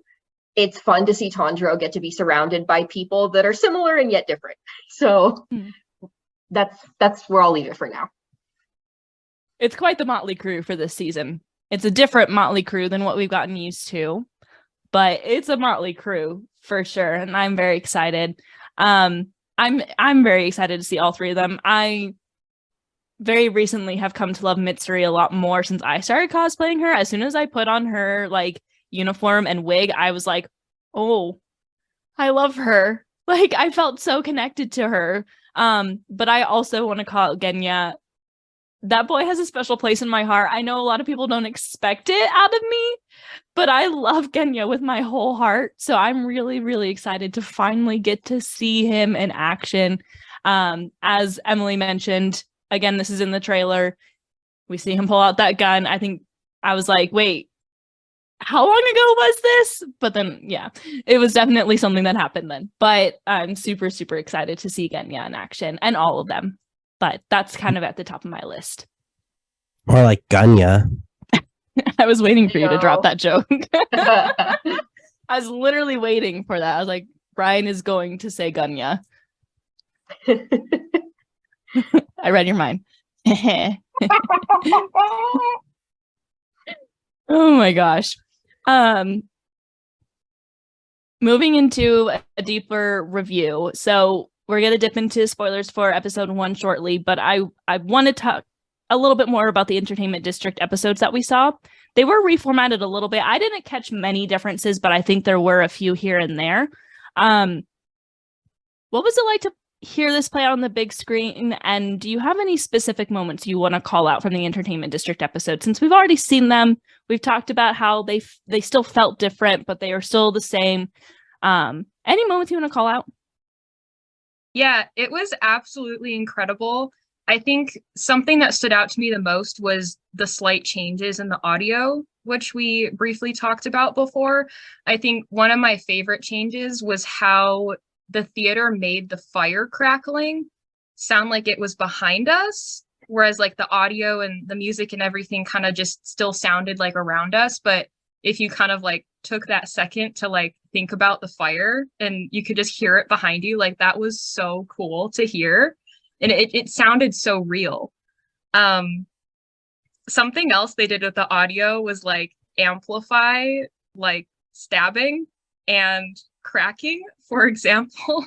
it's fun to see Tanjiro get to be surrounded by people that are similar and yet different. So that's where I'll leave it for now. It's quite the motley crew for this season. It's a different motley crew than what we've gotten used to, but it's a motley crew for sure, and I'm very excited. I'm very excited to see all 3 of them. I very recently have come to love Mitsuri a lot more since I started cosplaying her. As soon as I put on her like uniform and wig, I was like, oh, I love her. Like, I felt so connected to her. But I also want to call out Genya that boy has a special place in my heart. I know a lot of people don't expect it out of me, but I love Genya with my whole heart. So I'm really, really excited to finally get to see him in action. As Emily mentioned, again, this is in the trailer. We see him pull out that gun. I think I was like, wait, how long ago was this? But then, yeah, it was definitely something that happened then. But I'm super, super excited to see Genya in action and all of them. But that's kind of at the top of my list. More like Gunya. I was waiting for you to drop that joke. I was literally waiting for that. I was like, Brian is going to say Gunya. I read your mind. Oh my gosh. Moving into a deeper review. So we're going to dip into spoilers for episode 1 shortly, but I want to talk a little bit more about the Entertainment District episodes that we saw. They were reformatted a little bit. I didn't catch many differences, but I think there were a few here and there. What was it like to hear this play out on the big screen? And do you have any specific moments you want to call out from the Entertainment District episode? Since we've already seen them, we've talked about how they still felt different, but they are still the same. Any moments you want to call out? Yeah, it was absolutely incredible. I think something that stood out to me the most was the slight changes in the audio, which we briefly talked about before. I think one of my favorite changes was how the theater made the fire crackling sound like it was behind us, whereas like the audio and the music and everything kind of just still sounded like around us. But if you kind of like took that second to like think about the fire and you could just hear it behind you, like that was so cool to hear. And it sounded so real. Something else they did with the audio was like amplify like stabbing and cracking. For example,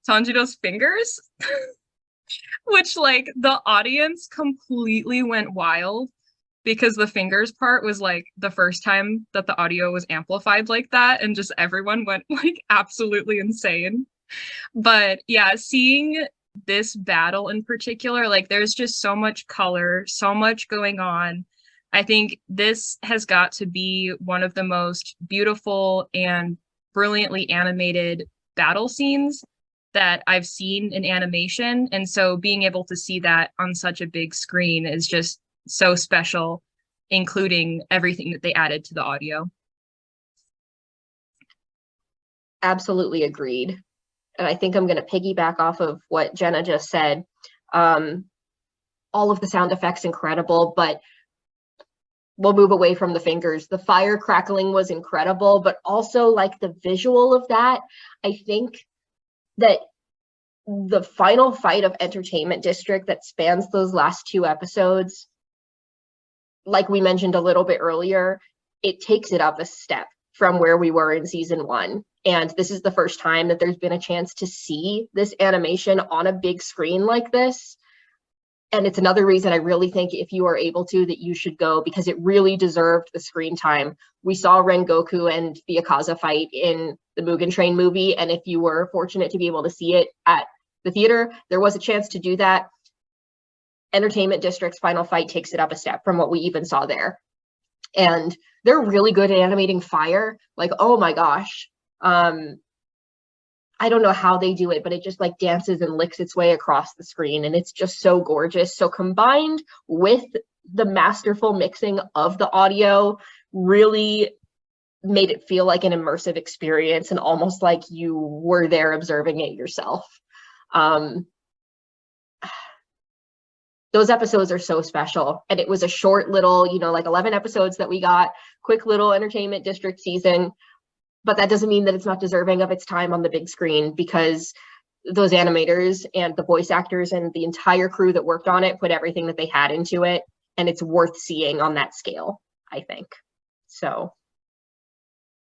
Tanjiro's fingers, which like the audience completely went wild because the fingers part was like the first time that the audio was amplified like that, and just everyone went like absolutely insane. But yeah, seeing this battle in particular, like there's just so much color, so much going on. I think this has got to be one of the most beautiful and brilliantly animated battle scenes that I've seen in animation. And so being able to see that on such a big screen is just so special, including everything that they added to the audio. Absolutely agreed. And I think I'm going to piggyback off of what Jenna just said. All of the sound effects incredible, but we'll move away from the fingers. The fire crackling was incredible, but also like the visual of that. I think that the final fight of Entertainment District that spans those last 2 episodes, like we mentioned a little bit earlier, it takes it up a step from where we were in season 1. And this is the first time that there's been a chance to see this animation on a big screen like this. And it's another reason I really think if you are able to, that you should go, because it really deserved the screen time. We saw Rengoku and the Akaza fight in the Mugen Train movie. And if you were fortunate to be able to see it at the theater, there was a chance to do that. Entertainment District's final fight takes it up a step from what we even saw there. And they're really good at animating fire. Like, oh my gosh. I don't know how they do it, but it just like dances and licks its way across the screen, and it's just so gorgeous. So combined with the masterful mixing of the audio, really made it feel like an immersive experience and almost like you were there observing it yourself. Those episodes are so special, and it was a short little, like 11 episodes that we got, quick little Entertainment District season. But that doesn't mean that it's not deserving of its time on the big screen, because those animators and the voice actors and the entire crew that worked on it put everything that they had into it, and it's worth seeing on that scale, I think. So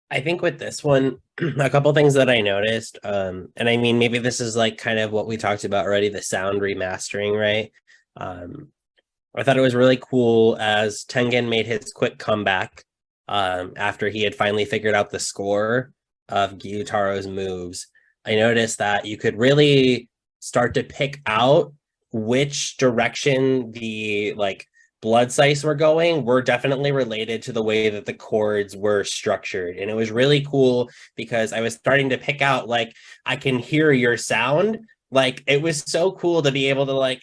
I think with this one, a couple things that I noticed, and I mean, maybe this is like kind of what we talked about already, the sound remastering, right? I thought it was really cool as Tengen made his quick comeback after he had finally figured out the score of Gyutaro's moves. I noticed that you could really start to pick out which direction the like blood sites were going were definitely related to the way that the chords were structured. And it was really cool because I was starting to pick out, like, I can hear your sound. Like, it was so cool to be able to like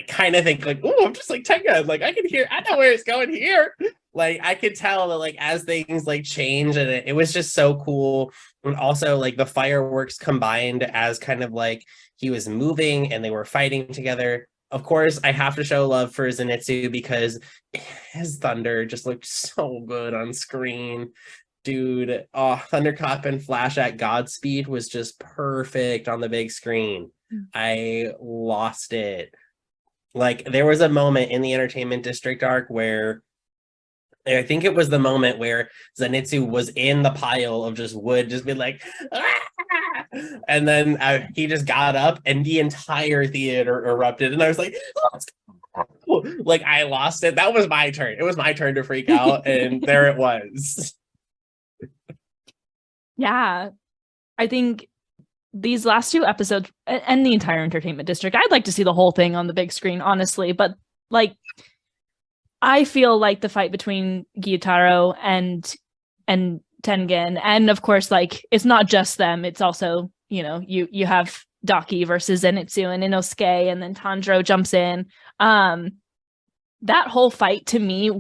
kind of think like, oh, I'm just like Tenga, like I can hear, I know where it's going here. Like I could tell that like as things like change, and it was just so cool. And also like the fireworks combined as kind of like he was moving and they were fighting together. Of course, I have to show love for Zenitsu because his thunder just looked so good on screen. Dude, oh, Thundercop and Flash at Godspeed was just perfect on the big screen. I lost it. Like there was a moment in the entertainment district arc where I think it was the moment where Zenitsu was in the pile of just wood, just being like, ah! And then he just got up and the entire theater erupted. And I was like, oh, like I lost it. That was my turn. It was my turn to freak out. And there it was. Yeah. I think these last 2 episodes and the entire entertainment district, I'd like to see the whole thing on the big screen, honestly. But like, I feel like the fight between Gyutaro and Tengen, and of course, like it's not just them. It's also, you know, you have Daki versus Zenitsu and Inosuke, and then Tanjiro jumps in. That whole fight to me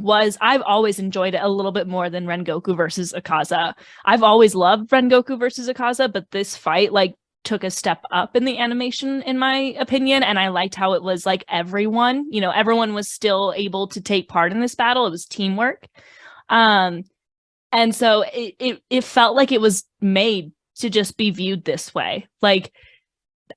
I've always enjoyed it a little bit more than Rengoku versus Akaza. I've always loved Rengoku versus Akaza, but this fight like took a step up in the animation, in my opinion, and I liked how it was like everyone was still able to take part in this battle. It was teamwork, and so it felt like it was made to just be viewed this way, like,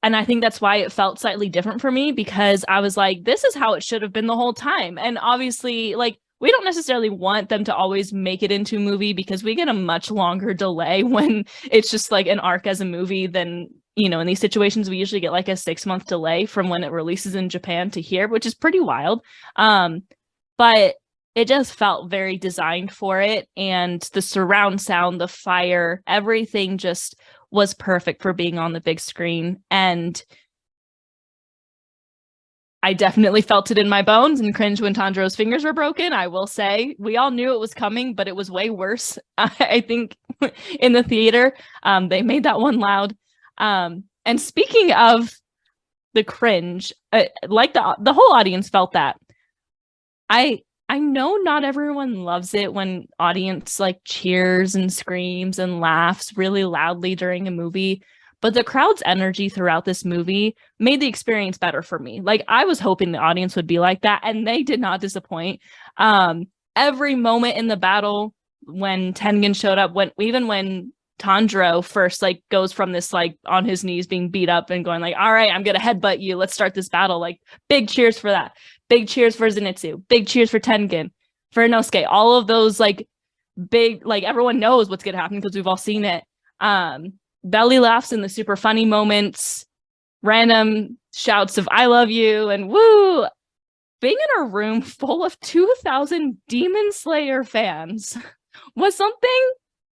and I think that's why it felt slightly different for me, because I was like, this is how it should have been the whole time. And obviously, like, we don't necessarily want them to always make it into a movie, because we get a much longer delay when it's just like an arc as a movie than, you know, in these situations, we usually get like a 6-month delay from when it releases in Japan to here, which is pretty wild. But it just felt very designed for it. And the surround sound, the fire, everything just was perfect for being on the big screen. And I definitely felt it in my bones and cringed when Tanjiro's fingers were broken. I will say we all knew it was coming, but it was way worse. I think in the theater, they made that one loud. And speaking of the cringe, like the whole audience felt that. I know not everyone loves it when audience like cheers and screams and laughs really loudly during a movie, but the crowd's energy throughout this movie made the experience better for me. Like I was hoping the audience would be like that, and they did not disappoint. Every moment in the battle when Tengen showed up, even when Tanjiro first like goes from this like on his knees being beat up and going like, all right, I'm gonna headbutt you, let's start this battle. Like big cheers for that. Big cheers for Zenitsu. Big cheers for Tengen, for Inosuke. All of those like big, like everyone knows what's gonna happen because we've all seen it. Belly laughs in the super funny moments, random shouts of I love you and woo. Being in a room full of 2,000 Demon Slayer fans was something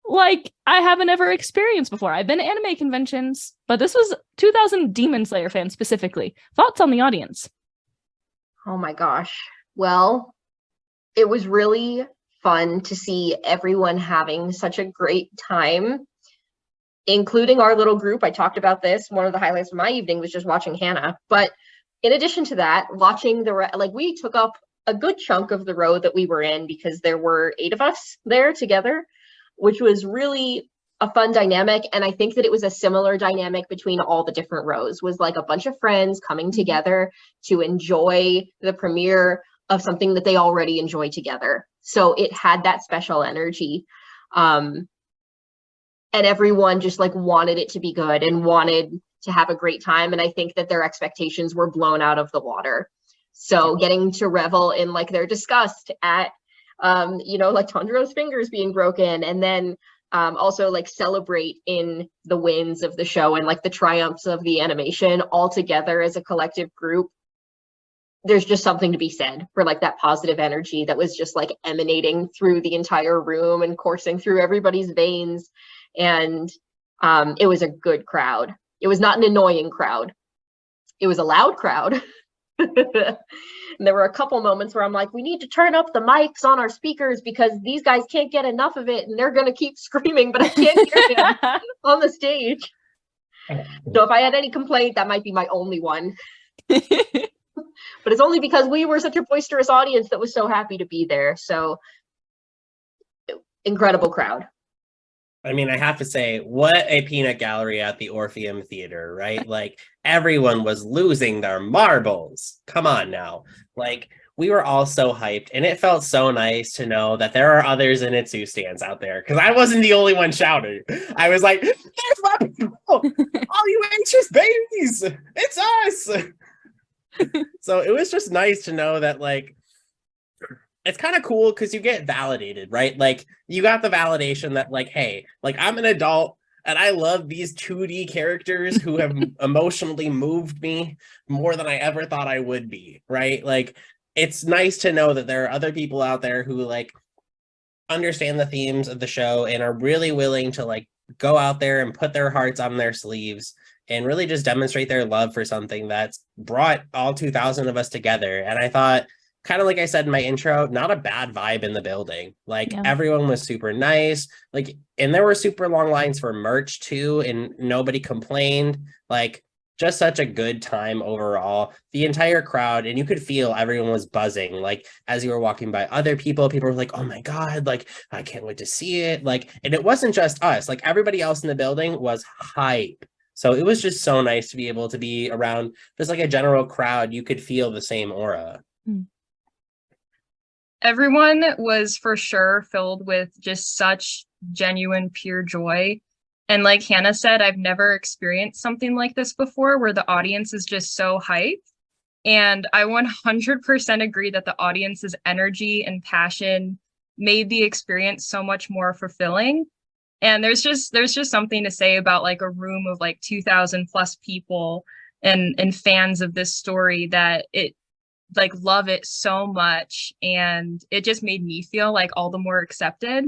like I haven't ever experienced before. I've been to anime conventions, but this was 2,000 Demon Slayer fans specifically. Thoughts on the audience? Oh my gosh. Well, it was really fun to see everyone having such a great time, including our little group. I talked about this. One of the highlights of my evening was just watching Hannah. But in addition to that, watching we took up a good chunk of the row that we were in because there were 8 of us there together, which was really a fun dynamic. And I think that it was a similar dynamic between all the different rows, was like a bunch of friends coming together to enjoy the premiere of something that they already enjoy together. So it had that special energy. And everyone just like wanted it to be good and wanted to have a great time. And I think that their expectations were blown out of the water. So getting to revel in like their disgust at, like Tanjiro's fingers being broken, and then also like celebrate in the wins of the show and like the triumphs of the animation all together as a collective group. There's just something to be said for like that positive energy that was just like emanating through the entire room and coursing through everybody's veins. And it was a good crowd. It was not an annoying crowd. It was a loud crowd, And there were a couple moments where I'm like, we need to turn up the mics on our speakers because these guys can't get enough of it and they're going to keep screaming, but I can't hear them on the stage. So if I had any complaint, that might be my only one. But it's only because we were such a boisterous audience that was so happy to be there. So incredible crowd. I mean, I have to say, what a peanut gallery at the Orpheum Theater, right? Like, everyone was losing their marbles. Come on now. Like, we were all so hyped, and it felt so nice to know that there are others in Itsu stands out there, because I wasn't the only one shouting. I was like, there's my people! All you anxious babies! It's us! So it was just nice to know that, like, it's kind of cool because you get validated, right? Like, you got the validation that, like, hey, like, I'm an adult and I love these 2D characters who have emotionally moved me more than I ever thought I would be, right? Like, it's nice to know that there are other people out there who, like, understand the themes of the show and are really willing to, like, go out there and put their hearts on their sleeves and really just demonstrate their love for something that's brought all 2,000 of us together. And I thought, kind of like I said in my intro, not a bad vibe in the building. Like, everyone was super nice. Like, and there were super long lines for merch too, and nobody complained. Like, just such a good time overall. The entire crowd, and you could feel everyone was buzzing. Like, as you were walking by other people were like, oh my God, like, I can't wait to see it. Like, and it wasn't just us, like, everybody else in the building was hype. So it was just so nice to be able to be around just like a general crowd. You could feel the same aura. Everyone was for sure filled with just such genuine, pure joy. And like Hannah said, I've never experienced something like this before where the audience is just so hyped. And I 100% agree that the audience's energy and passion made the experience so much more fulfilling. And there's just something to say about like a room of like 2,000 plus people and fans of this story that it like love it so much, and it just made me feel like all the more accepted.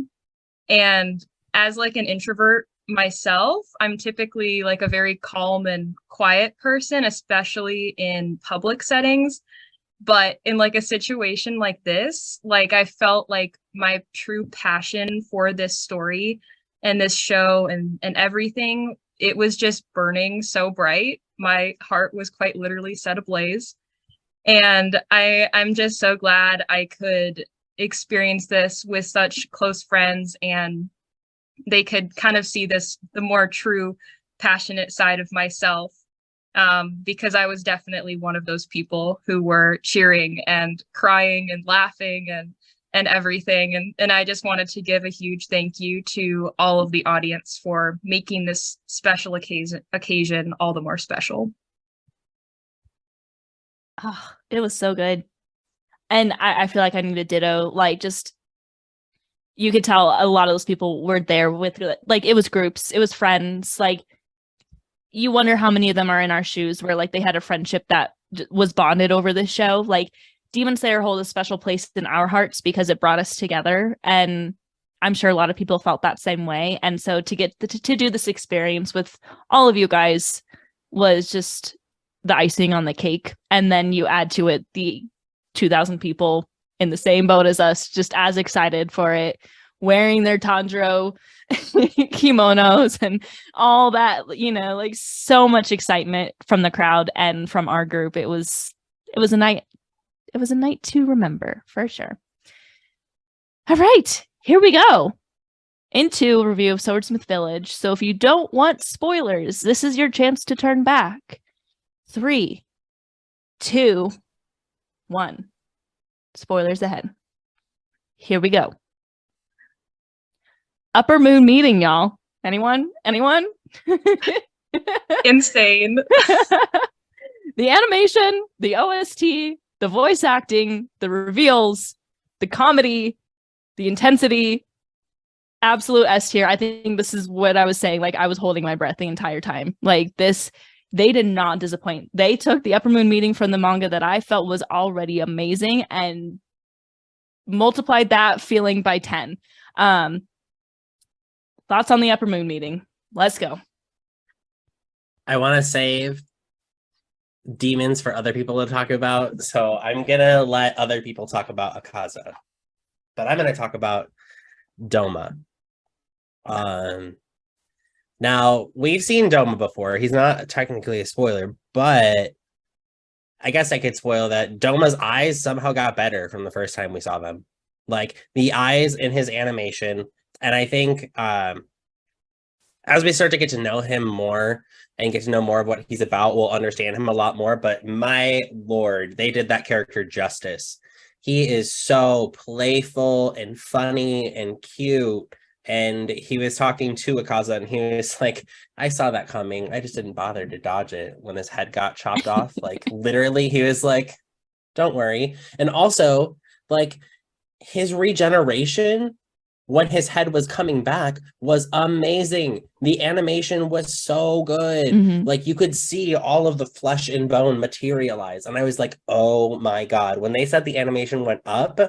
And as like an introvert myself, I'm typically like a very calm and quiet person, especially in public settings. But in like a situation like this, like I felt like my true passion for this story and this show and everything, it was just burning so bright. My heart was quite literally set ablaze. And I'm just so glad I could experience this with such close friends, and they could kind of see this, the more true, passionate side of myself, because I was definitely one of those people who were cheering and crying and laughing and everything. And I just wanted to give a huge thank you to all of the audience for making this special occasion all the more special. Oh, it was so good. And I feel like I need a ditto. Like, just, you could tell a lot of those people were there with, like, it was groups, it was friends. Like, you wonder how many of them are in our shoes where, like, they had a friendship that was bonded over this show. Like, Demon Slayer holds a special place in our hearts because it brought us together. And I'm sure a lot of people felt that same way. And so to get to do this experience with all of you guys was just the icing on the cake. And then you add to it the 2,000 people in the same boat as us, just as excited for it, wearing their Tanjiro kimonos and all that, you know, like, so much excitement from the crowd and from our group. It was a night to remember, for sure. All right, here we go into a review of Swordsmith Village. So if you don't want spoilers, this is your chance to turn back. 3, 2, 1. Spoilers ahead. Here we go. Upper Moon meeting, y'all. Anyone? Insane. The animation, the OST, the voice acting, the reveals, the comedy, the intensity, absolute S tier. I think this is what I was saying. Like, I was holding my breath the entire time. Like, this, they did not disappoint. They took the Upper Moon meeting from the manga that I felt was already amazing and multiplied that feeling by 10. Thoughts on the Upper Moon meeting? Let's go. I want to save demons for other people to talk about, so I'm gonna let other people talk about Akaza. But I'm gonna talk about Doma. Now we've seen Doma before. He's not technically a spoiler, but I guess I could spoil that Doma's eyes somehow got better from the first time we saw them. Like the eyes in his animation, and I think as we start to get to know him more and get to know more of what he's about, we'll understand him a lot more. But my lord, they did that character justice. He is so playful and funny and cute. And he was talking to Akaza, and he was like, I saw that coming. I just didn't bother to dodge it when his head got chopped off. Like, literally, he was like, don't worry. And also, like, his regeneration when his head was coming back was amazing. The animation was so good. Like, you could see all of the flesh and bone materialize. And I was like, oh my God. When they said the animation went up,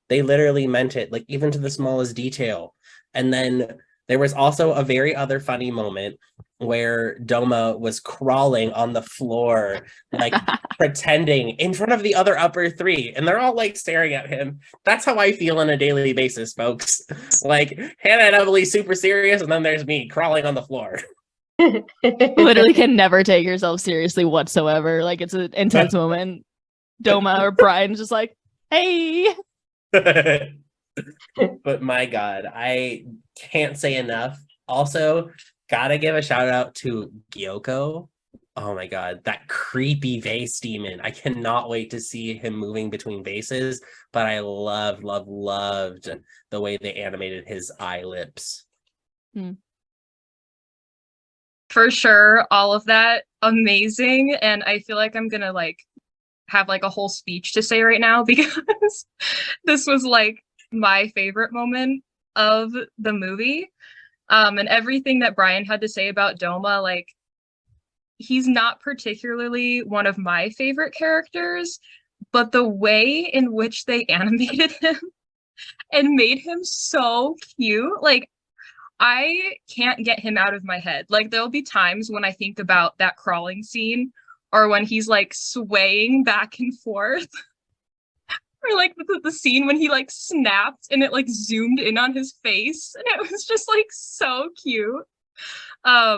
they literally meant it, like, even to the smallest detail. And then there was also a very other funny moment where Doma was crawling on the floor, like pretending in front of the other upper three, and they're all like staring at him. That's how I feel on a daily basis, folks. Like Hannah and Emily super serious, and then there's me crawling on the floor. Literally can never take yourself seriously whatsoever. Like it's an intense moment. Doma or Brian's just like, hey. But my God, I can't say enough. Also, gotta give a shout out to Gyoko. Oh my God, that creepy vase demon. I cannot wait to see him moving between vases, but I loved the way they animated his eye lips. For sure, all of that amazing. And I feel like I'm gonna like have like a whole speech to say right now because this was like my favorite moment of the movie. And everything that Brian had to say about Doma, like he's not particularly one of my favorite characters, but the way in which they animated him and made him so cute, like I can't get him out of my head. Like there'll be times when I think about that crawling scene or when he's like swaying back and forth. Or like the scene when he like snapped and it like zoomed in on his face and it was just like so cute. Oh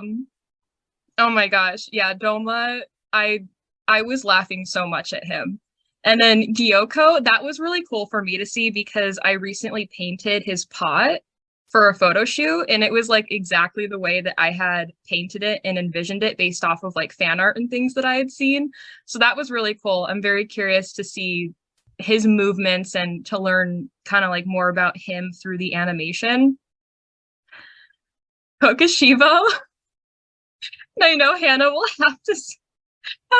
my gosh. Yeah, Doma, I was laughing so much at him. And then Gyoko, that was really cool for me to see because I recently painted his pot for a photo shoot and it was like exactly the way that I had painted it and envisioned it based off of like fan art and things that I had seen. So that was really cool. I'm very curious to see his movements and to learn kind of like more about him through the animation. Kokoshibo. I know Hannah will have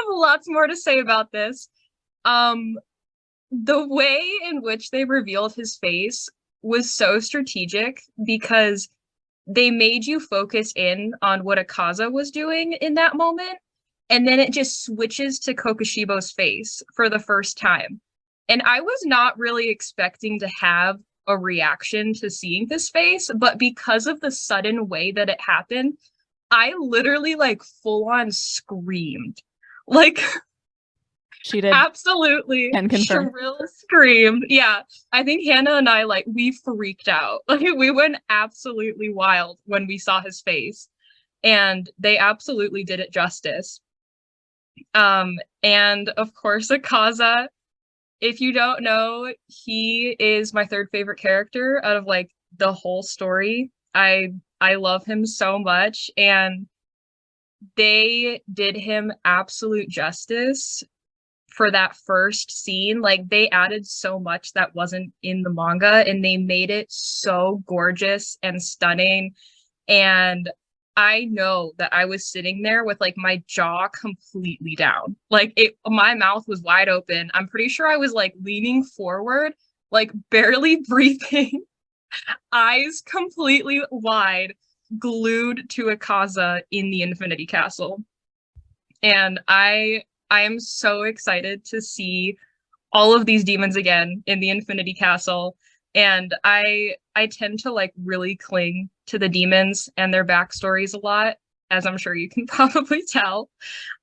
lots more to say about this. The way in which they revealed his face was so strategic because they made you focus in on what Akaza was doing in that moment, and then it just switches to Kokoshibo's face for the first time. And I was not really expecting to have a reaction to seeing this face, but because of the sudden way that it happened, I literally like full on screamed. Like she did. Absolutely. Can confirm. Shrill screamed. Yeah. I think Hannah and I like we freaked out. Like we went absolutely wild when we saw his face. And they absolutely did it justice. And of course Akaza. If you don't know, he is my third favorite character out of like the whole story. I love him so much and they did him absolute justice for that first scene. Like they added so much that wasn't in the manga and they made it so gorgeous and stunning. And I know that I was sitting there with like my jaw completely down. Like my mouth was wide open. I'm pretty sure I was like leaning forward, like barely breathing, eyes completely wide, glued to Akaza in the Infinity Castle. And I am so excited to see all of these demons again in the Infinity Castle. And I tend to like really cling to the demons and their backstories a lot. as I'm sure you can probably tell.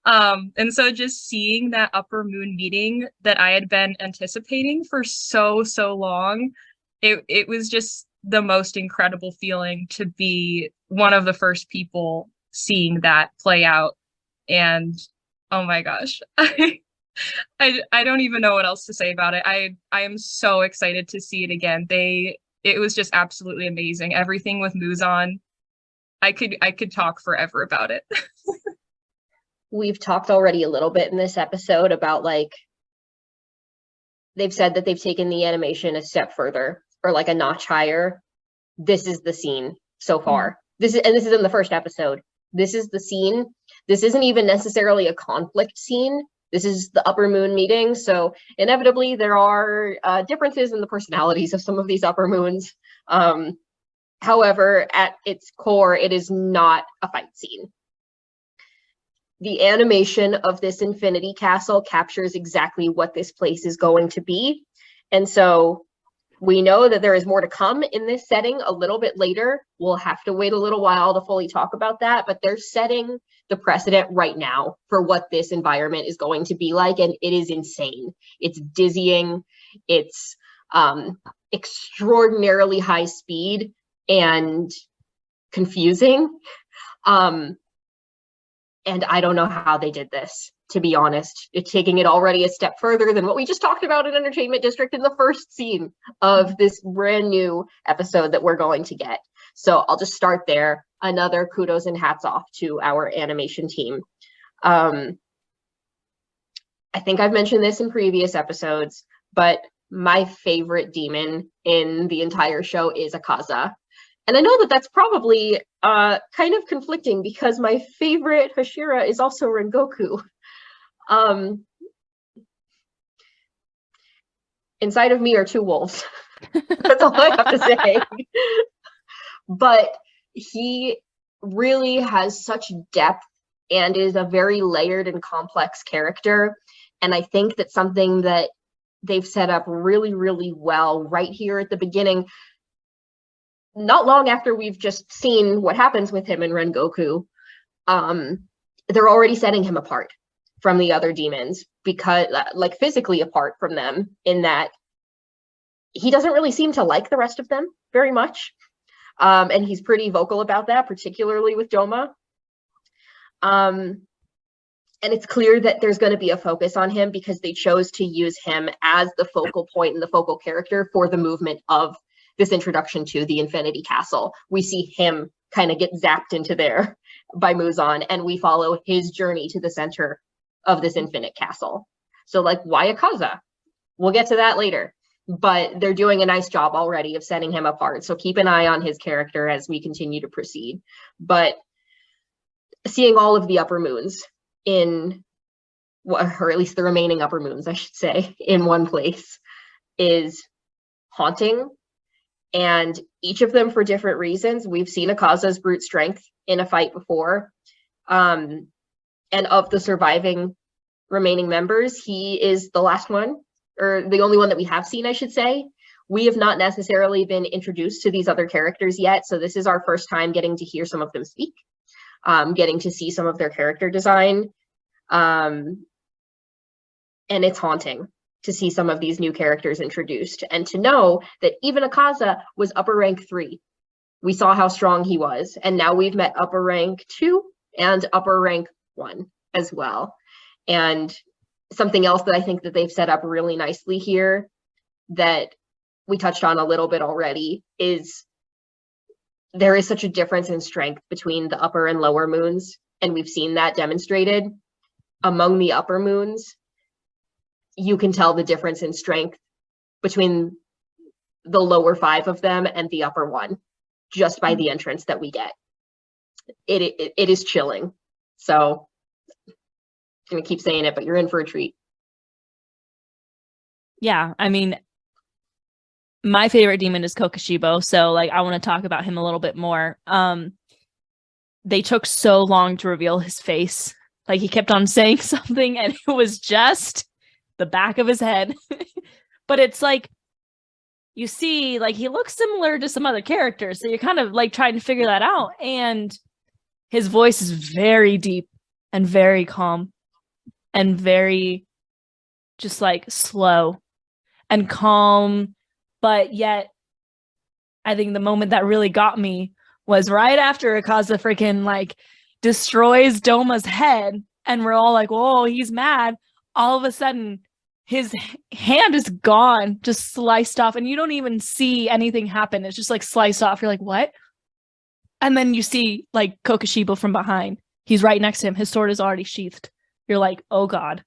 And so just seeing that upper moon meeting that I had been anticipating for so long, it was just the most incredible feeling to be one of the first people seeing that play out. And oh my gosh, I don't even know what else to say about it. I am so excited to see it again. It was just absolutely amazing. Everything with Muzan, I could talk forever about it. We've talked already a little bit in this episode about like they've said that they've taken the animation a step further or like a notch higher. This is the scene so far. This is in the first episode. This is the scene. This isn't even necessarily a conflict scene. This is the upper moon meeting. So inevitably there are differences in the personalities of some of these upper moons. However, at its core, it is not a fight scene. The animation of this Infinity Castle captures exactly what this place is going to be. And so we know that there is more to come in this setting a little bit later. We'll have to wait a little while to fully talk about that, but they're setting the precedent right now for what this environment is going to be like, and it is insane. It's dizzying. It's extraordinarily high speed and confusing. And I don't know how they did this, to be honest. It's taking it already a step further than what we just talked about in Entertainment District in the first scene of this brand new episode that we're going to get. So I'll just start there. Another kudos and hats off to our animation team. I think I've mentioned this in previous episodes, but my favorite demon in the entire show is Akaza. And I know that that's probably kind of conflicting because my favorite Hashira is also Rengoku. Inside of me are two wolves. That's all I have to say. But he really has such depth and is a very layered and complex character. And I think that's something that they've set up really, really well right here at the beginning. Not long after we've just seen what happens with him and Rengoku, they're already setting him apart from the other demons, because like physically apart from them, in that he doesn't really seem to like the rest of them very much. And he's pretty vocal about that, particularly with Doma. And it's clear that there's going to be a focus on him because they chose to use him as the focal point and the focal character for the movement of this introduction to the Infinity Castle. We see him kind of get zapped into there by Muzan, and we follow his journey to the center of this infinite castle. So like, why Akaza? We'll get to that later, but they're doing a nice job already of setting him apart. So keep an eye on his character as we continue to proceed. But seeing all of the upper moons in, or at least the remaining upper moons, I should say, in one place is haunting. And each of them for different reasons. We've seen Akaza's brute strength in a fight before. And of the surviving remaining members, he is the last one, or the only one that we have seen, I should say. We have not necessarily been introduced to these other characters yet. So this is our first time getting to hear some of them speak, getting to see some of their character design. And it's haunting to see some of these new characters introduced, and to know that even Akaza was upper rank 3. We saw how strong he was, and now we've met upper rank 2 and upper rank 1 as well. And something else that I think that they've set up really nicely here that we touched on a little bit already is there is such a difference in strength between the upper and lower moons, and we've seen that demonstrated. Among the upper moons, you can tell the difference in strength between the lower 5 of them and the upper 1 just by the entrance that we get. It is chilling. So I'm gonna keep saying it, but you're in for a treat. Yeah, I mean, my favorite demon is Kokoshibo, so like I want to talk about him a little bit more. They took so long to reveal his face. Like he kept on saying something and it was just the back of his head. But it's like, you see, like he looks similar to some other characters, so you're kind of like trying to figure that out. And his voice is very deep and very calm and very just like slow and calm. But yet, I think the moment that really got me was right after Akaza freaking like destroys Doma's head, and we're all like, whoa, he's mad. All of a sudden, his hand is gone, just sliced off, and you don't even see anything happen. It's just like sliced off. You're like, what? And then you see like Kokoshibo from behind. He's right next to him. His sword is already sheathed. You're like, oh God.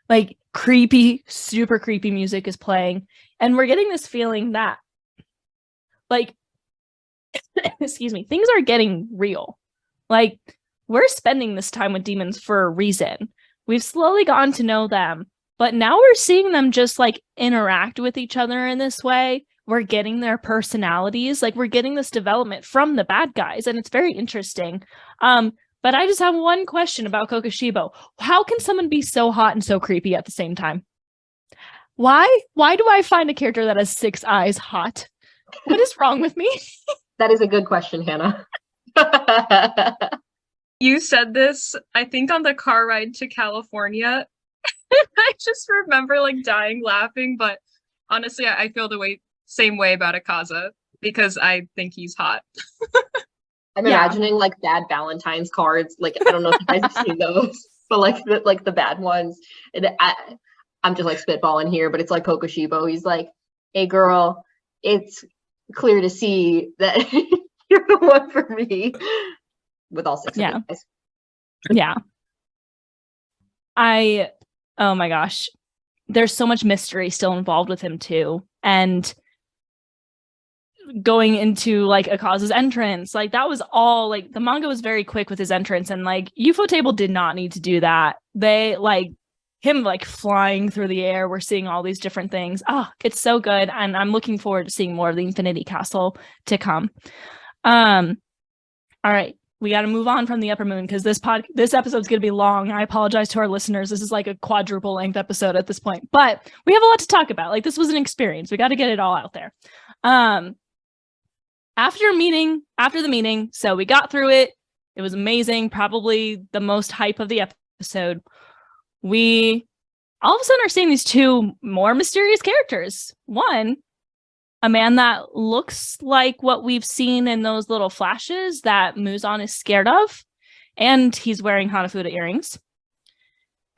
Like creepy, super creepy music is playing. And we're getting this feeling that like, excuse me, things are getting real. Like we're spending this time with demons for a reason. We've slowly gotten to know them, but now we're seeing them just like interact with each other in this way. We're getting their personalities, like we're getting this development from the bad guys, and it's very interesting. But I just have one question about Kokoshibo. How can someone be so hot and so creepy at the same time? Why do I find a character that has 6 eyes hot? What is wrong with me? That is a good question, Hannah. You said this, I think, on the car ride to California. I just remember like dying laughing, but honestly, I feel the same way about Akaza because I think he's hot. I'm imagining like bad Valentine's cards. Like I don't know if you guys have seen those, but like the bad ones. And I'm just like spitballing here, but it's like Kokoshibo. He's like, "Hey girl, it's clear to see that you're the one for me." With all 6 of you guys. Yeah. Oh my gosh. There's so much mystery still involved with him too. And going into like Akaza's entrance, like that was all like the manga was very quick with his entrance, and like UFO Table did not need to do that. They like him like flying through the air. We're seeing all these different things. Oh, it's so good. And I'm looking forward to seeing more of the Infinity Castle to come. All right. We got to move on from the Upper Moon because this episode's going to be long. I apologize to our listeners. This is like a quadruple length episode at this point, but we have a lot to talk about. Like this was an experience. We got to get it all out there. After the meeting, so we got through it. It was amazing. Probably the most hype of the episode. We all of a sudden are seeing these 2 more mysterious characters. One, a man that looks like what we've seen in those little flashes that Muzan is scared of, and he's wearing Hanafuda earrings.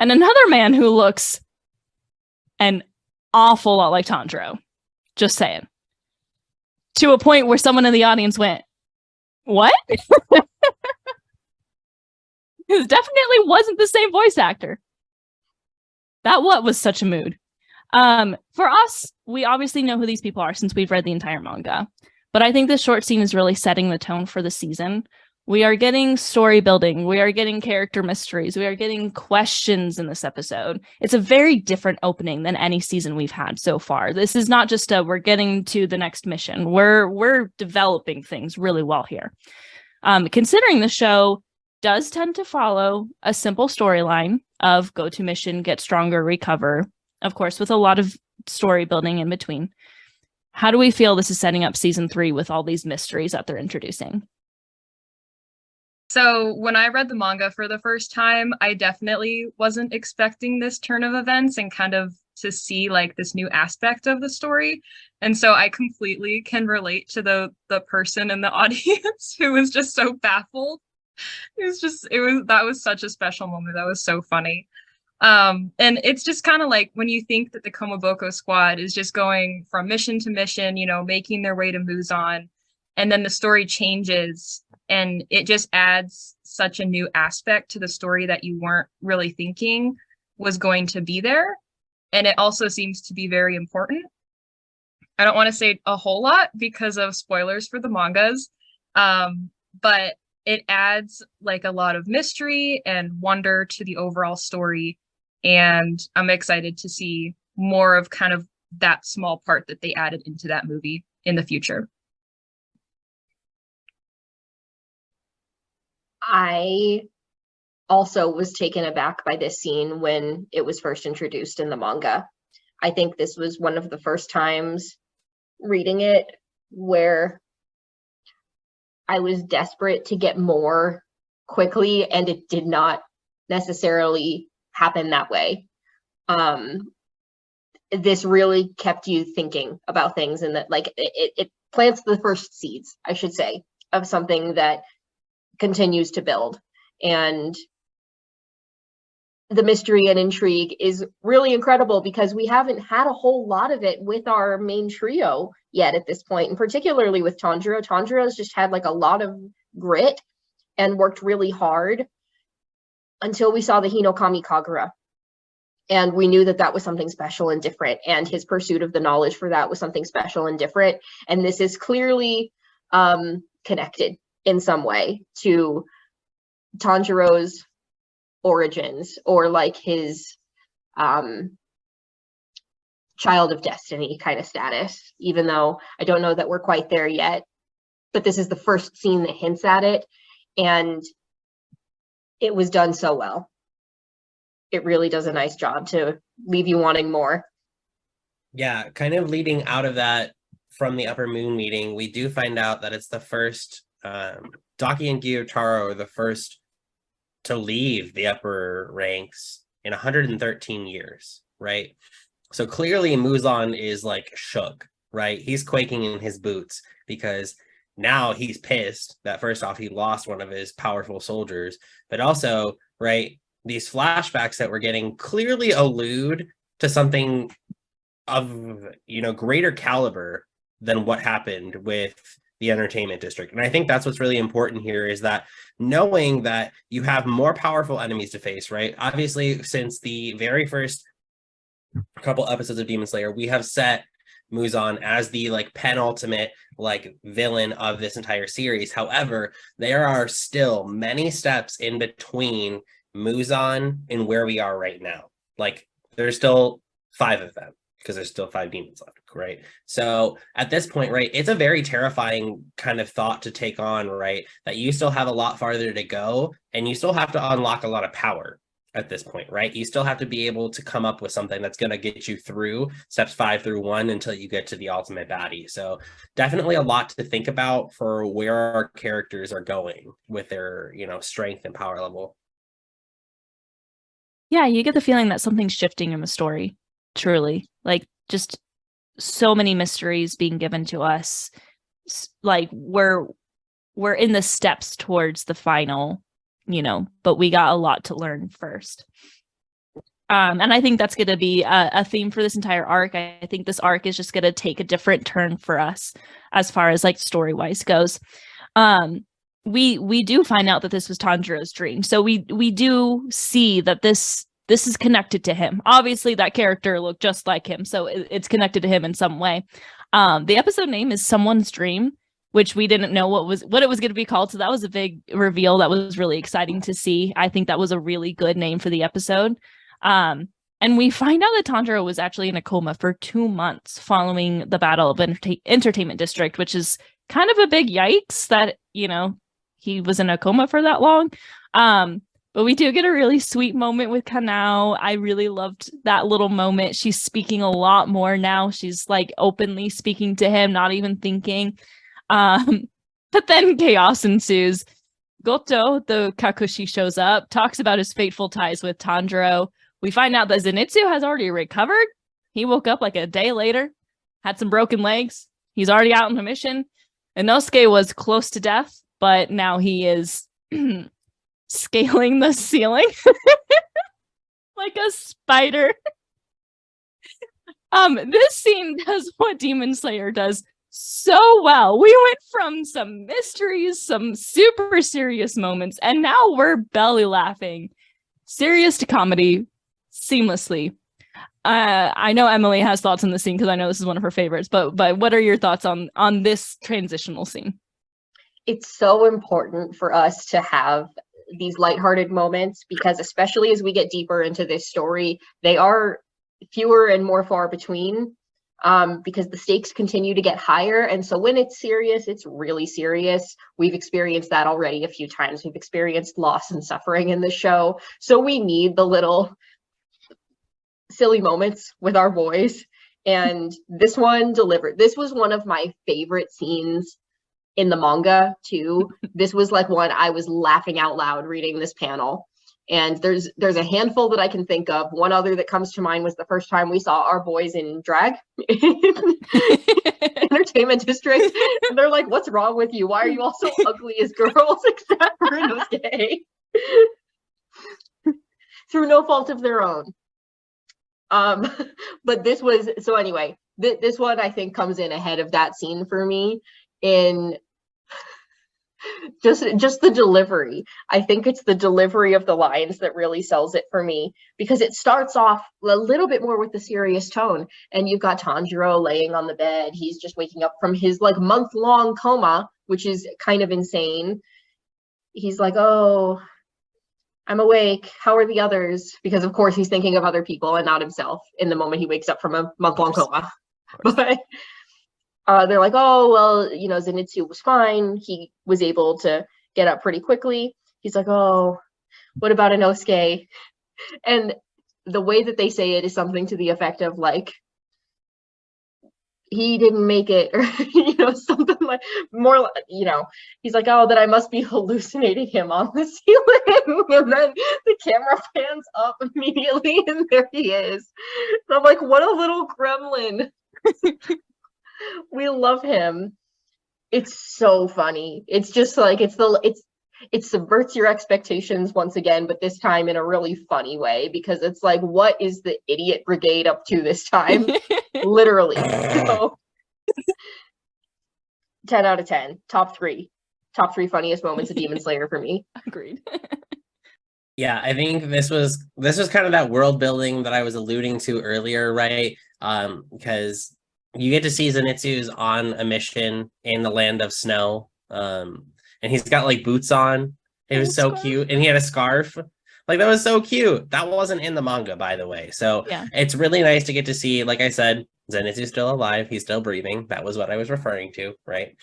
And another man who looks an awful lot like Tanjiro. Just saying. To a point where someone in the audience went, what? It definitely wasn't the same voice actor. That was such a mood. For us, we obviously know who these people are since we've read the entire manga. But I think this short scene is really setting the tone for the season. We are getting story building. We are getting character mysteries. We are getting questions in this episode. It's a very different opening than any season we've had so far. This is not just we're getting to the next mission. We're developing things really well here. Considering the show does tend to follow a simple storyline of go to mission, get stronger, recover, of course, with a lot of story building in between. How do we feel this is setting up season 3 with all these mysteries that they're introducing? So when I read the manga for the first time, I definitely wasn't expecting this turn of events and kind of to see like this new aspect of the story. And so I completely can relate to the person in the audience who was just so baffled. That was such a special moment. That was so funny. And it's just kind of like when you think that the Komaboko squad is just going from mission to mission, making their way to Muzan, and then the story changes and it just adds such a new aspect to the story that you weren't really thinking was going to be there. And it also seems to be very important. I don't want to say a whole lot because of spoilers for the mangas, but it adds like a lot of mystery and wonder to the overall story. And I'm excited to see more of kind of that small part that they added into that movie in the future. I also was taken aback by this scene when it was first introduced in the manga. I think this was one of the first times reading it where I was desperate to get more quickly, and it did not necessarily happen that way. This really kept you thinking about things, and that like it plants the first seeds, I should say, of something that continues to build. And the mystery and intrigue is really incredible because we haven't had a whole lot of it with our main trio yet at this point, and particularly with Tanjiro. Tanjiro's just had like a lot of grit and worked really hard until we saw the Hinokami Kagura. And we knew that that was something special and different, and his pursuit of the knowledge for that was something special and different. And this is clearly connected in some way to Tanjiro's origins, or like his child of destiny kind of status, even though I don't know that we're quite there yet. But this is the first scene that hints at it, and it was done so well. It really does a nice job to leave you wanting more. Yeah, kind of leading out of that from the Upper Moon meeting, we do find out that it's the first, Daki and Gyutaro are the first to leave the upper ranks in 113 years, right? So clearly Muzan is like shook, right? He's quaking in his boots because now he's pissed that first off, he lost one of his powerful soldiers, but also, right, these flashbacks that we're getting clearly allude to something of, you know, greater caliber than what happened with the entertainment district. And I think that's what's really important here, is that knowing that you have more powerful enemies to face, right? Obviously, since the very first couple episodes of Demon Slayer, we have set Muzan as the like penultimate like villain of this entire series. However, there are still many steps in between Muzan and where we are right now. Like there's still 5 of them, because there's still 5 demons left, right? So at this point, right, it's a very terrifying kind of thought to take on, right? That you still have a lot farther to go, and you still have to unlock a lot of power at this point, right? You still have to be able to come up with something that's going to get you through steps 5 through 1 until you get to the ultimate baddie. So definitely a lot to think about for where our characters are going with their, you know, strength and power level. Yeah, you get the feeling that something's shifting in the story, truly. Like, just so many mysteries being given to us. Like, we're in the steps towards the final, you know, but we got a lot to learn first. And I think that's going to be a theme for this entire arc. I think this arc is just going to take a different turn for us as far as like story-wise goes. We do find out that this was Tanjiro's dream. So we do see that this is connected to him. Obviously, that character looked just like him, so it's connected to him in some way. The episode name is Someone's Dream, which we didn't know what it was going to be called. So that was a big reveal. That was really exciting to see. I think that was a really good name for the episode. And we find out that Tanjiro was actually in a coma for 2 months following the Battle of Entertainment District, which is kind of a big yikes that, you know, he was in a coma for that long. But we do get a really sweet moment with Kanao. I really loved that little moment. She's speaking a lot more now. She's like openly speaking to him, not even thinking. But then chaos ensues. Goto, the Kakushi, shows up, talks about his fateful ties with Tanjiro. We find out that Zenitsu has already recovered. He woke up like a day later, had some broken legs. He's already out on a mission. Inosuke was close to death, but now he is scaling the ceiling like a spider. This scene does what Demon Slayer does so well. We went from some mysteries, some super serious moments, and now we're belly laughing, serious to comedy seamlessly. I know Emily has thoughts on this scene because I know this is one of her favorites, but what are your thoughts on this transitional scene? It's so important for us to have these lighthearted moments, because especially as we get deeper into this story, they are fewer and more far between, because the stakes continue to get higher. And so when it's serious, it's really serious. We've experienced that already a few times. We've experienced loss and suffering in the show. So we need the little silly moments with our boys. And this one delivered. This was one of my favorite scenes in the manga too. This was like one I was laughing out loud reading this panel. And there's a handful that I can think of. One other that comes to mind was the first time we saw our boys in drag in Entertainment District. And they're like, what's wrong with you? Why are you all so ugly as girls except for Inosuke? Through no fault of their own. But this was, so anyway, this one I think comes in ahead of that scene for me in just the delivery. I think it's the delivery of the lines that really sells it for me, because it starts off a little bit more with the serious tone, and you've got Tanjiro laying on the bed. He's just waking up from his like month-long coma, which is kind of insane. He's like, oh, I'm awake. How are the others? Because of course he's thinking of other people and not himself in the moment he wakes up from a month-long coma. But they're like, oh, well, you know, Zenitsu was fine. He was able to get up pretty quickly. He's like, oh, what about Inosuke? And the way that they say it is something to the effect of like, he didn't make it, or, you know, something like more, you know, he's like, oh, that I must be hallucinating him on the ceiling. And then the camera pans up immediately and there he is. And I'm like, what a little gremlin. We love him. It's so funny. It's just like, it subverts your expectations once again, but this time in a really funny way, because it's like, what is the idiot brigade up to this time? Literally. So 10 out of 10. Top three funniest moments of Demon Slayer for me. Agreed. Yeah, I think this was kind of that world building that I was alluding to earlier, right? Because you get to see Zenitsu's on a mission in the land of snow. And he's got like boots on. It was so cute. And he had a scarf. Like, that was so cute. That wasn't in the manga, by the way. So yeah, it's really nice to get to see, like I said, Zenitsu's still alive. He's still breathing. That was what I was referring to, right?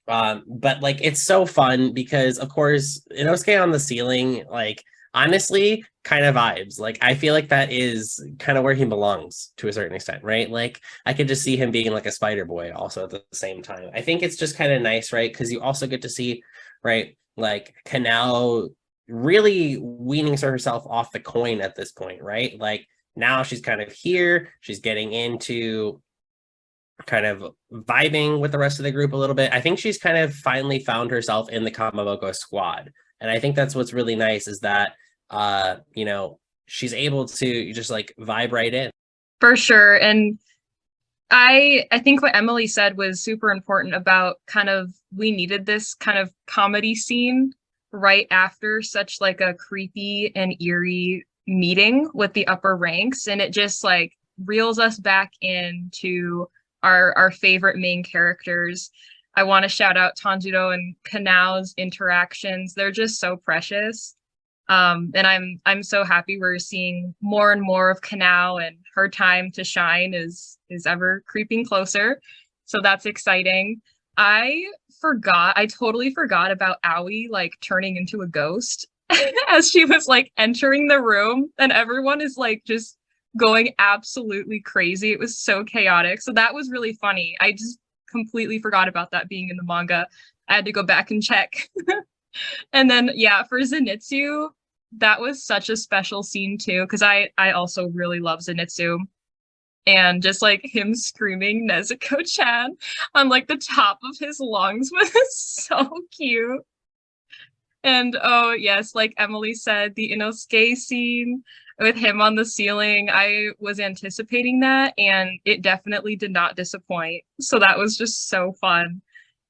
But like, it's so fun because, of course, Inosuke on the ceiling, like, honestly, kind of vibes. Like, I feel like that is kind of where he belongs to a certain extent, right? Like, I could just see him being like a spider boy also at the same time. I think it's just kind of nice, right? Because you also get to see, right, like Kanao really weaning herself off the coin at this point, right? Like, now she's kind of here, she's getting into kind of vibing with the rest of the group a little bit. I think she's kind of finally found herself in the Kamaboko squad. And I think that's what's really nice, is that you know, she's able to just like vibe right in. For sure. And I think what Emily said was super important about kind of, we needed this kind of comedy scene right after such like a creepy and eerie meeting with the upper ranks, and it just like reels us back into our favorite main characters. I want to shout out Tanjiro and Kanao's interactions. They're just so precious. And I'm so happy we're seeing more and more of Kanao, and her time to shine is ever creeping closer. So that's exciting. I totally forgot about Aoi like turning into a ghost as she was like entering the room, and everyone is like just going absolutely crazy. It was so chaotic. So that was really funny. I just completely forgot about that being in the manga. I had to go back and check. And then, yeah, for Zenitsu, that was such a special scene too, because I also really love Zenitsu. And just like him screaming Nezuko-chan on like the top of his lungs was so cute. And oh yes, like Emily said, the Inosuke scene with him on the ceiling, I was anticipating that, and it definitely did not disappoint. So that was just so fun.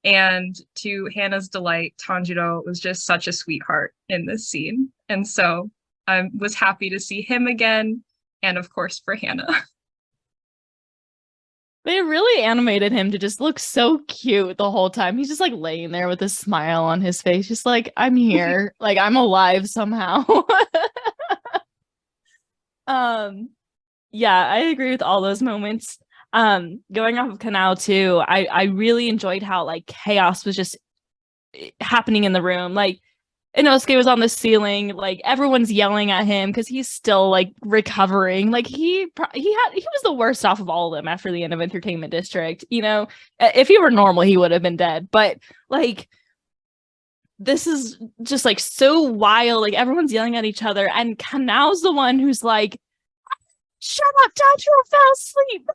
And to Hannah's delight, Tanjiro was just such a sweetheart in this scene. And so I was happy to see him again. And of course, for Hannah. They really animated him to just look so cute the whole time. He's just like laying there with a smile on his face, just like, I'm here, like I'm alive somehow. Yeah, I agree with all those moments. Going off of Kanao too, I really enjoyed how like chaos was just happening in the room. Like Inosuke was on the ceiling, like everyone's yelling at him because he's still like recovering. Like he was the worst off of all of them after the end of Entertainment District. You know, if he were normal, he would have been dead. But like, this is just like so wild. Like everyone's yelling at each other, and Kanao's the one who's like, "Shut up, Tanjiro fell asleep."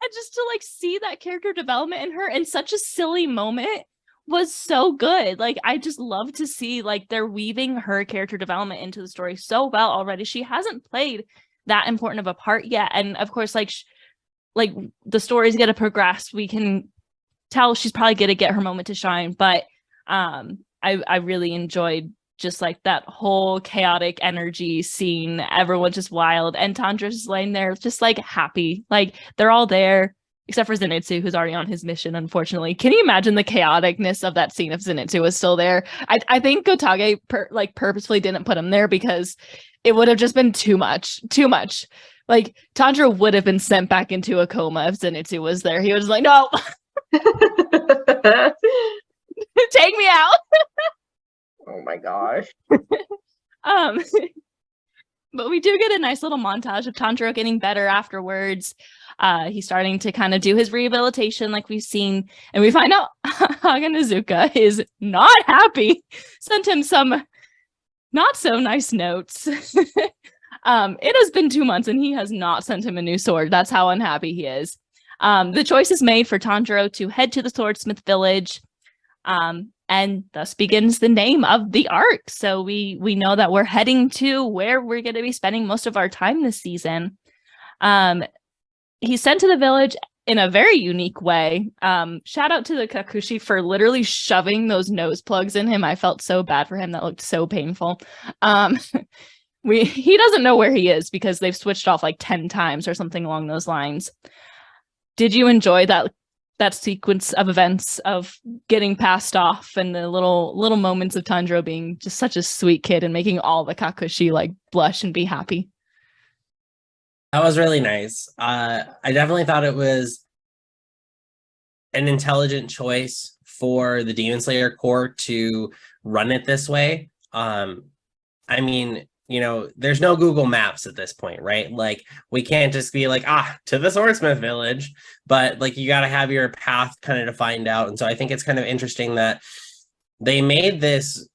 And just to like see that character development in her in such a silly moment was so good. Like I just love to see like they're weaving her character development into the story so well already. She hasn't played that important of a part yet, and of course like like the story's gonna progress. We can tell she's probably gonna get her moment to shine, but I really enjoyed just like that whole chaotic energy scene. Everyone just wild, and Tandra's just laying there just like happy. Like they're all there except for Zenitsu, who's already on his mission, unfortunately. Can you imagine the chaoticness of that scene if Zenitsu was still there? I think Gotage purposefully didn't put him there because it would have just been too much. Like Tanjiro would have been sent back into a coma if Zenitsu was there. He was like, no, take me out. Oh my gosh. But we do get a nice little montage of Tanjiro getting better afterwards. He's starting to kind of do his rehabilitation like we've seen, and we find out Haganazuka is not happy. Sent him some not so nice notes. It has been 2 months and he has not sent him a new sword. That's how unhappy he is. The choice is made for Tanjiro to head to the Swordsmith Village. And thus begins the name of the arc. So we know that we're heading to where we're going to be spending most of our time this season. He's sent to the village in a very unique way. Shout out to the Kakushi for literally shoving those nose plugs in him. I felt so bad for him. That looked so painful. He doesn't know where he is because they've switched off like 10 times or something along those lines. Did you enjoy that sequence of events of getting passed off and the little moments of Tanjiro being just such a sweet kid and making all the Kakushi like blush and be happy? That was really nice. I definitely thought it was an intelligent choice for the Demon Slayer Corps to run it this way. I mean, you know, there's no Google Maps at this point, right? Like, we can't just be like, to the Swordsmith Village, but like, you got to have your path kind of to find out. And so I think it's kind of interesting that they made this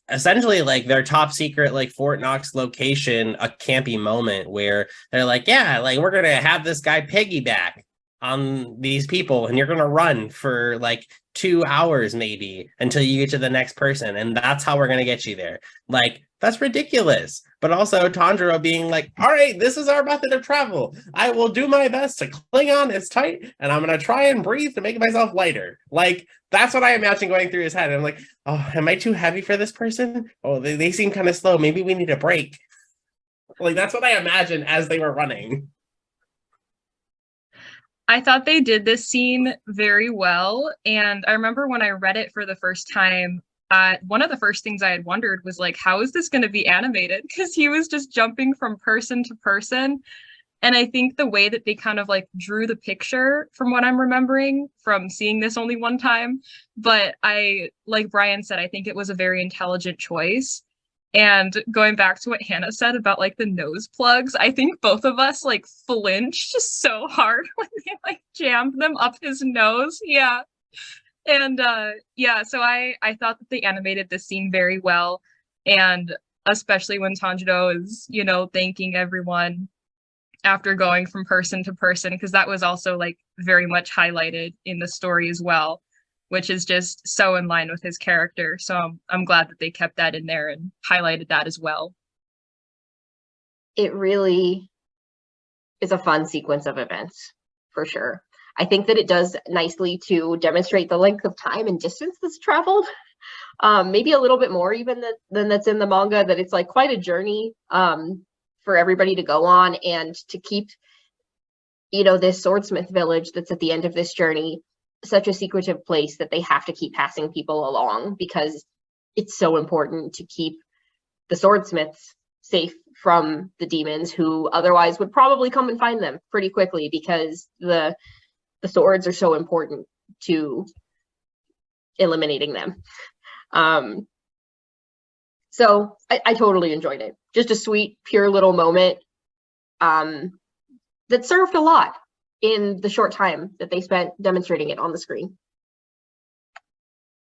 essentially like their top secret, like Fort Knox location, a campy moment where they're like, yeah, like we're going to have this guy piggyback on these people and you're going to run for like 2 hours maybe until you get to the next person. And that's how we're going to get you there. Like, that's ridiculous. But also Tanjiro being like, all right, this is our method of travel. I will do my best to cling on as tight and I'm going to try and breathe to make myself lighter. Like, that's what I imagine going through his head. I'm like, oh, am I too heavy for this person? Oh, they seem kind of slow. Maybe we need a break. Like, that's what I imagine as they were running. I thought they did this scene very well. And I remember when I read it for the first time, one of the first things I had wondered was like, how is this going to be animated? Because he was just jumping from person to person. And I think the way that they kind of like drew the picture from what I'm remembering from seeing this only one time, but like Brian said, I think it was a very intelligent choice. And going back to what Hannah said about like the nose plugs, I think both of us like flinched so hard when they like jammed them up his nose. Yeah. And so I thought that they animated this scene very well. And especially when Tanjiro is, you know, thanking everyone after going from person to person, because that was also like very much highlighted in the story as well, which is just so in line with his character. So I'm glad that they kept that in there and highlighted that as well. It really is a fun sequence of events, for sure. I think that it does nicely to demonstrate the length of time and distance that's traveled. Maybe a little bit more even than that's in the manga, that it's like quite a journey for everybody to go on, and to keep, you know, this Swordsmith Village that's at the end of this journey such a secretive place that they have to keep passing people along, because it's so important to keep the swordsmiths safe from the demons, who otherwise would probably come and find them pretty quickly, because the swords are so important to eliminating them. So I totally enjoyed it. Just a sweet, pure little moment that served a lot in the short time that they spent demonstrating it on the screen.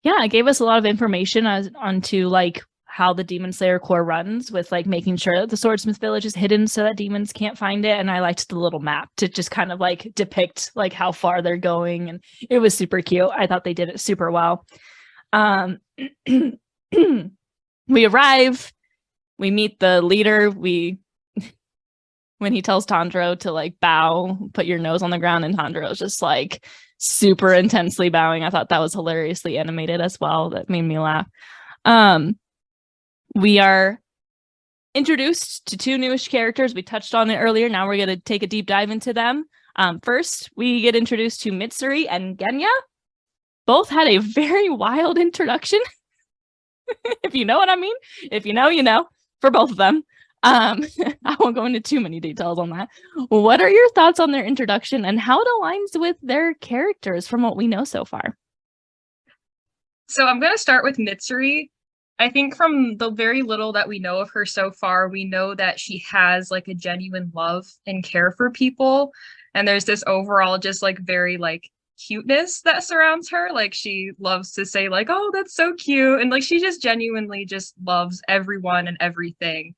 Yeah, it gave us a lot of information onto like how the Demon Slayer Corps runs, with like making sure that the Swordsmith Village is hidden so that demons can't find it. And I liked the little map to just kind of like depict like how far they're going, and it was super cute. I thought they did it super well. We arrive, we meet the leader. When he tells Tanjiro to like bow, put your nose on the ground, and Tanjiro's just like super intensely bowing. I thought that was hilariously animated as well. That made me laugh. We are introduced to two newish characters. We touched on it earlier. Now we're going to take a deep dive into them. First, we get introduced to Mitsuri and Genya. Both had a very wild introduction. If you know what I mean. If you know, you know, for both of them. I won't go into too many details on that. What are your thoughts on their introduction and how it aligns with their characters from what we know so far? So I'm going to start with Mitsuri. I think from the very little that we know of her so far, we know that she has like a genuine love and care for people. And there's this overall just like very like cuteness that surrounds her. Like she loves to say like, oh, that's so cute. And like she just genuinely just loves everyone and everything.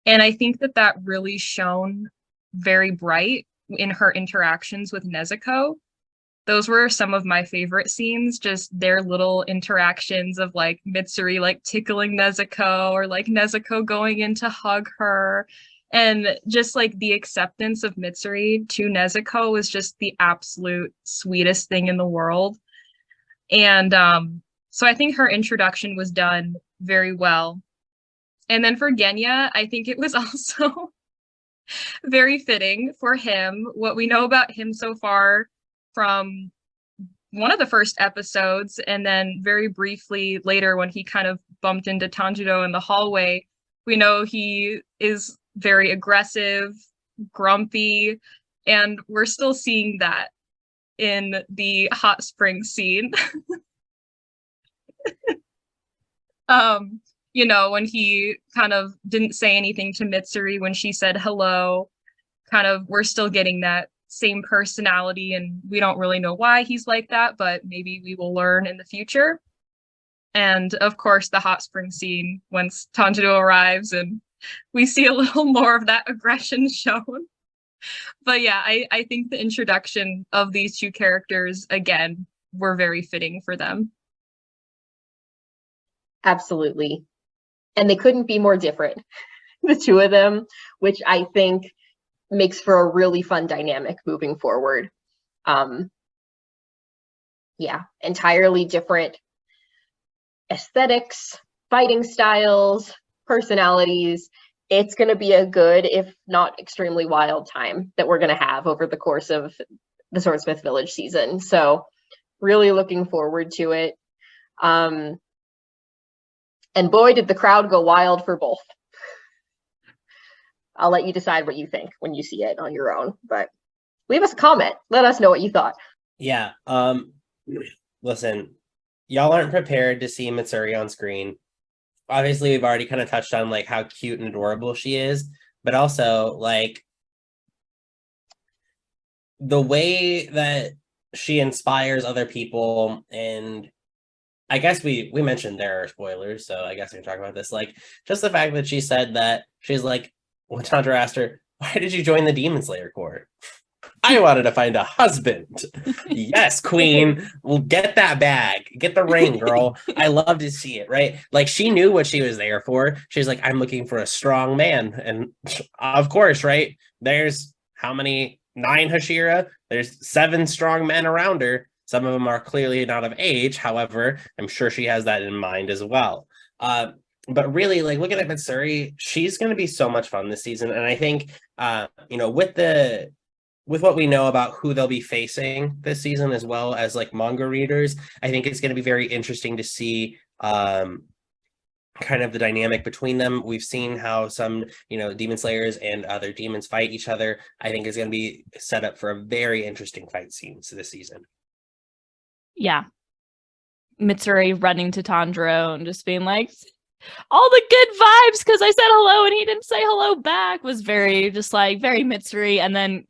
And I think that that really shone very bright in her interactions with Nezuko. Those were some of my favorite scenes, just their little interactions of like Mitsuri like tickling Nezuko, or like Nezuko going in to hug her. And just like the acceptance of Mitsuri to Nezuko was just the absolute sweetest thing in the world. And so I think her introduction was done very well. And then for Genya, I think it was also very fitting for him. What we know about him so far from one of the first episodes, and then very briefly later when he kind of bumped into Tanjiro in the hallway, we know he is very aggressive, grumpy, and we're still seeing that in the hot spring scene. You know, when he kind of didn't say anything to Mitsuri when she said hello, kind of we're still getting that same personality, and we don't really know why he's like that, but maybe we will learn in the future. And of course, the hot spring scene once Tanjiro arrives and we see a little more of that aggression shown. But yeah, I think the introduction of these two characters, again, were very fitting for them. Absolutely. And they couldn't be more different, the two of them, which I think makes for a really fun dynamic moving forward. Yeah, entirely different aesthetics, fighting styles, personalities. It's going to be a good, if not extremely wild time that we're going to have over the course of the Swordsmith Village season. So really looking forward to it. And boy, did the crowd go wild for both. I'll let you decide what you think when you see it on your own, but leave us a comment. Let us know what you thought. Yeah. Listen, y'all aren't prepared to see Mitsuri on screen. Obviously, we've already kind of touched on like how cute and adorable she is, but also like the way that she inspires other people. And I guess we mentioned there are spoilers, so I guess we can talk about this. Like, just the fact that she said that she's like, when Tanjiro asked her, why did you join the Demon Slayer Corps? I wanted to find a husband. Yes, queen. Well, get that bag. Get the ring, girl. I love to see it, right? Like, she knew what she was there for. She's like, I'm looking for a strong man. And of course, right? There's how many? 9 Hashira? There's 7 strong men around her. Some of them are clearly not of age. However, I'm sure she has that in mind as well. But really, like, looking at Mitsuri, she's going to be so much fun this season. And I think, with what we know about who they'll be facing this season, as well as like manga readers, I think it's going to be very interesting to see kind of the dynamic between them. We've seen how some, Demon Slayers and other demons fight each other. I think it's going to be set up for a very interesting fight scenes this season. Yeah. Mitsuri running to Tanjiro and just being like, all the good vibes because I said hello and he didn't say hello back was very just like very Mitsuri. And then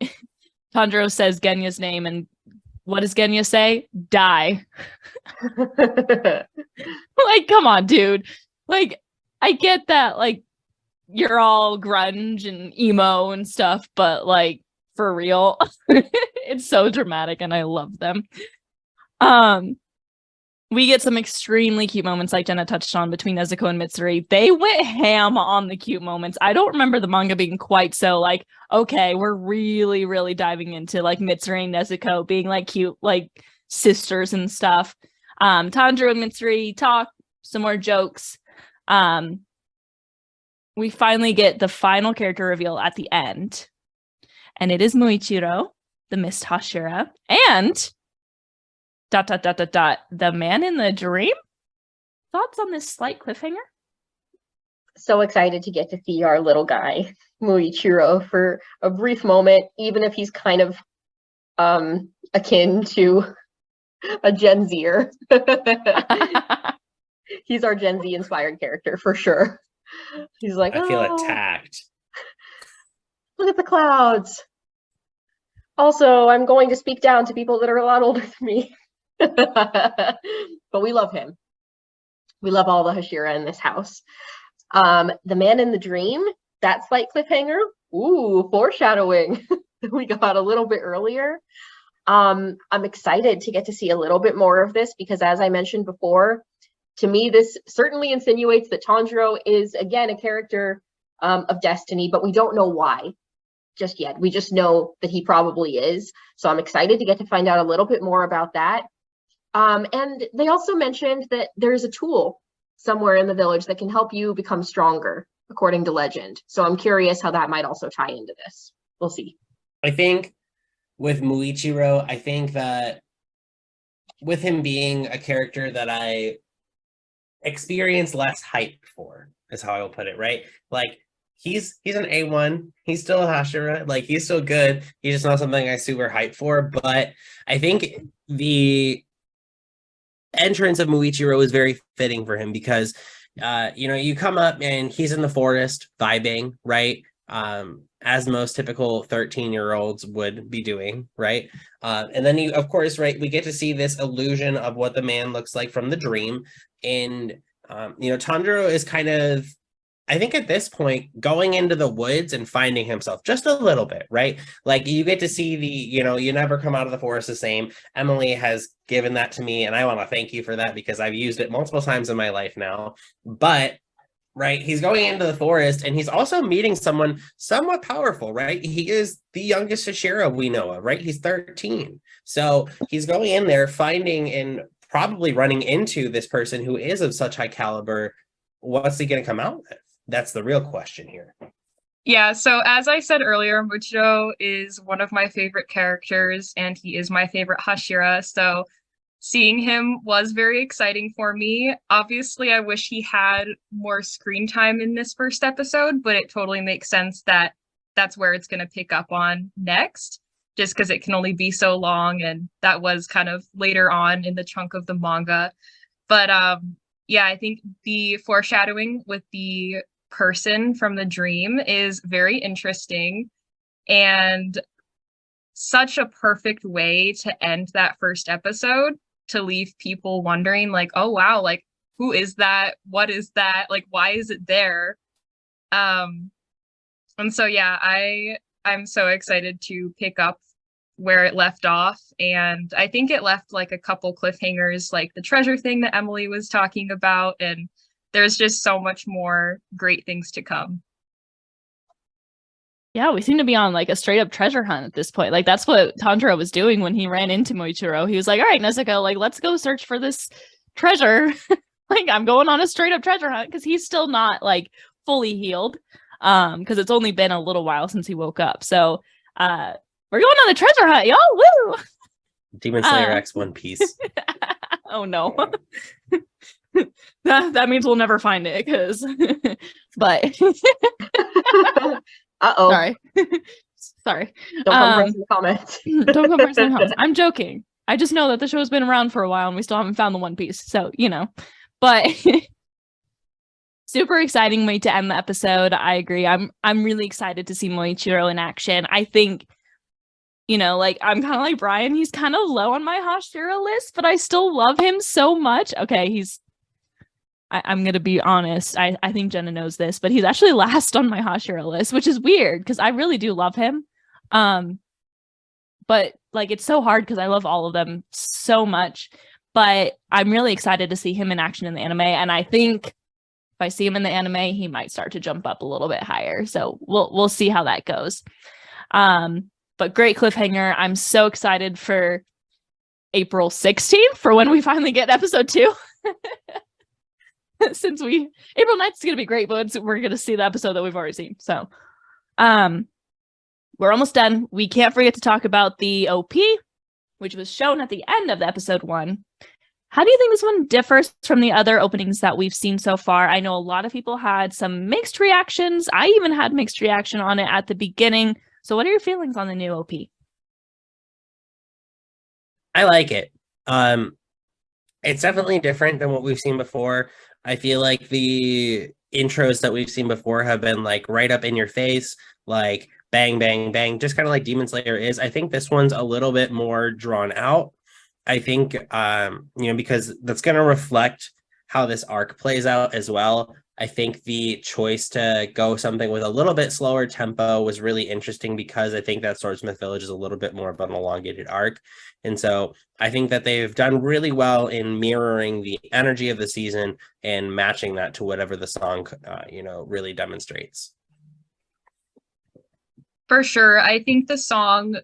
Tanjiro says Genya's name, and what does Genya say? Die. Like, come on, dude. Like, I get that, like, you're all grunge and emo and stuff, but like, for real, it's so dramatic and I love them. We get some extremely cute moments like Jenna touched on between Nezuko and Mitsuri. They went ham on the cute moments. I don't remember the manga being quite so like, okay, we're really, really diving into like Mitsuri and Nezuko being like cute, like sisters and stuff. Tanjiro and Mitsuri talk, some more jokes. We finally get the final character reveal at the end. And it is Muichiro, the Mist Hashira, and ... the man in the dream? Thoughts on this slight cliffhanger? So excited to get to see our little guy, Muichiro, for a brief moment, even if he's kind of akin to a Gen Zer. He's our Gen Z inspired character for sure. He's like, I feel attacked. Look at the clouds. Also, I'm going to speak down to people that are a lot older than me. But we love him. We love all the Hashira in this house. The man in the dream, that slight cliffhanger. Ooh, foreshadowing. We got a little bit earlier. I'm excited to get to see a little bit more of this because, as I mentioned before, to me, this certainly insinuates that Tanjiro is, again, a character of destiny, but we don't know why just yet. We just know that he probably is. So I'm excited to get to find out a little bit more about that. And they also mentioned that there's a tool somewhere in the village that can help you become stronger, according to legend. So I'm curious how that might also tie into this. We'll see. I think with Muichiro, I think that with him being a character that I experience less hype for, is how I will put it, right? Like, he's an A1. He's still a Hashira. Like, he's still good. He's just not something I super hype for. But I think the entrance of Muichiro is very fitting for him because, you come up and he's in the forest vibing, right? As most typical 13-year-olds would be doing, right? And then of course, right, we get to see this illusion of what the man looks like from the dream. And, Tanjiro is kind of, I think at this point, going into the woods and finding himself just a little bit, right? Like, you get to see you never come out of the forest the same. Emily has given that to me, and I want to thank you for that because I've used it multiple times in my life now. But, right, he's going into the forest, and he's also meeting someone somewhat powerful, right? He is the youngest Hashira we know of, right? He's 13. So he's going in there, finding and probably running into this person who is of such high caliber. What's he going to come out with? That's the real question here. Yeah, so as I said earlier, Muichiro is one of my favorite characters, and he is my favorite Hashira, so seeing him was very exciting for me. Obviously, I wish he had more screen time in this first episode, but it totally makes sense that that's where it's going to pick up on next, just because it can only be so long, and that was kind of later on in the chunk of the manga. But yeah, I think the foreshadowing with the person from the dream is very interesting and such a perfect way to end that first episode, to leave people wondering like, oh wow, like, who is that? What is that? Like, why is it there? And so yeah, I'm so excited to pick up where it left off, and I think it left like a couple cliffhangers, like the treasure thing that Emily was talking about, and there's just so much more great things to come. Yeah, we seem to be on like a straight up treasure hunt at this point. Like, that's what Tanjiro was doing when he ran into Muichiro. He was like, all right, Nezuko, like, let's go search for this treasure. Like, I'm going on a straight up treasure hunt because he's still not like fully healed. Because it's only been a little while since he woke up. So we're going on a treasure hunt, y'all. Woo! Demon Slayer X One Piece. Oh no. That means we'll never find it because but Uh-oh. Sorry. Don't come first in the comments. Don't come first in the comments. I'm joking. I just know that the show's been around for a while and we still haven't found the One Piece. So, But super exciting way to end the episode. I agree. I'm really excited to see Moichiro in action. I think, you know, like I'm kind of like Brian. He's kind of low on my Hashira list, but I still love him so much. Okay, I'm gonna be honest. I think Jenna knows this, but he's actually last on my Hashira list, which is weird because I really do love him. But like it's so hard because I love all of them so much. But I'm really excited to see him in action in the anime, and I think if I see him in the anime, he might start to jump up a little bit higher. So we'll see how that goes. But great cliffhanger. I'm so excited for April 16th for when we finally get episode 2. Since April 9th is going to be great, but we're going to see the episode that we've already seen. So we're almost done. We can't forget to talk about the OP, which was shown at the end of the episode 1. How do you think this one differs from the other openings that we've seen so far? I know a lot of people had some mixed reactions. I even had mixed reaction on it at the beginning. So what are your feelings on the new OP? I like it. It's definitely different than what we've seen before. I feel like the intros that we've seen before have been like right up in your face, like bang, bang, bang, just kind of like Demon Slayer is. I think this one's a little bit more drawn out. I think, because that's going to reflect how this arc plays out as well. I think the choice to go something with a little bit slower tempo was really interesting because I think that Swordsmith Village is a little bit more of an elongated arc. And so I think that they've done really well in mirroring the energy of the season and matching that to whatever the song, really demonstrates. For sure. I think the song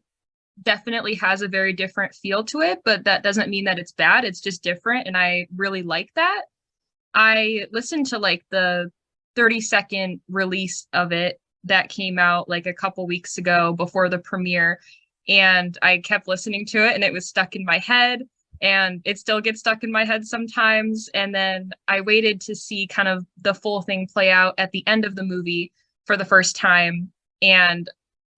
definitely has a very different feel to it, but that doesn't mean that it's bad. It's just different. And I really like that. I listened to like the 30-second release of it that came out like a couple weeks ago before the premiere. And I kept listening to it and it was stuck in my head, and it still gets stuck in my head sometimes. And then I waited to see kind of the full thing play out at the end of the movie for the first time. And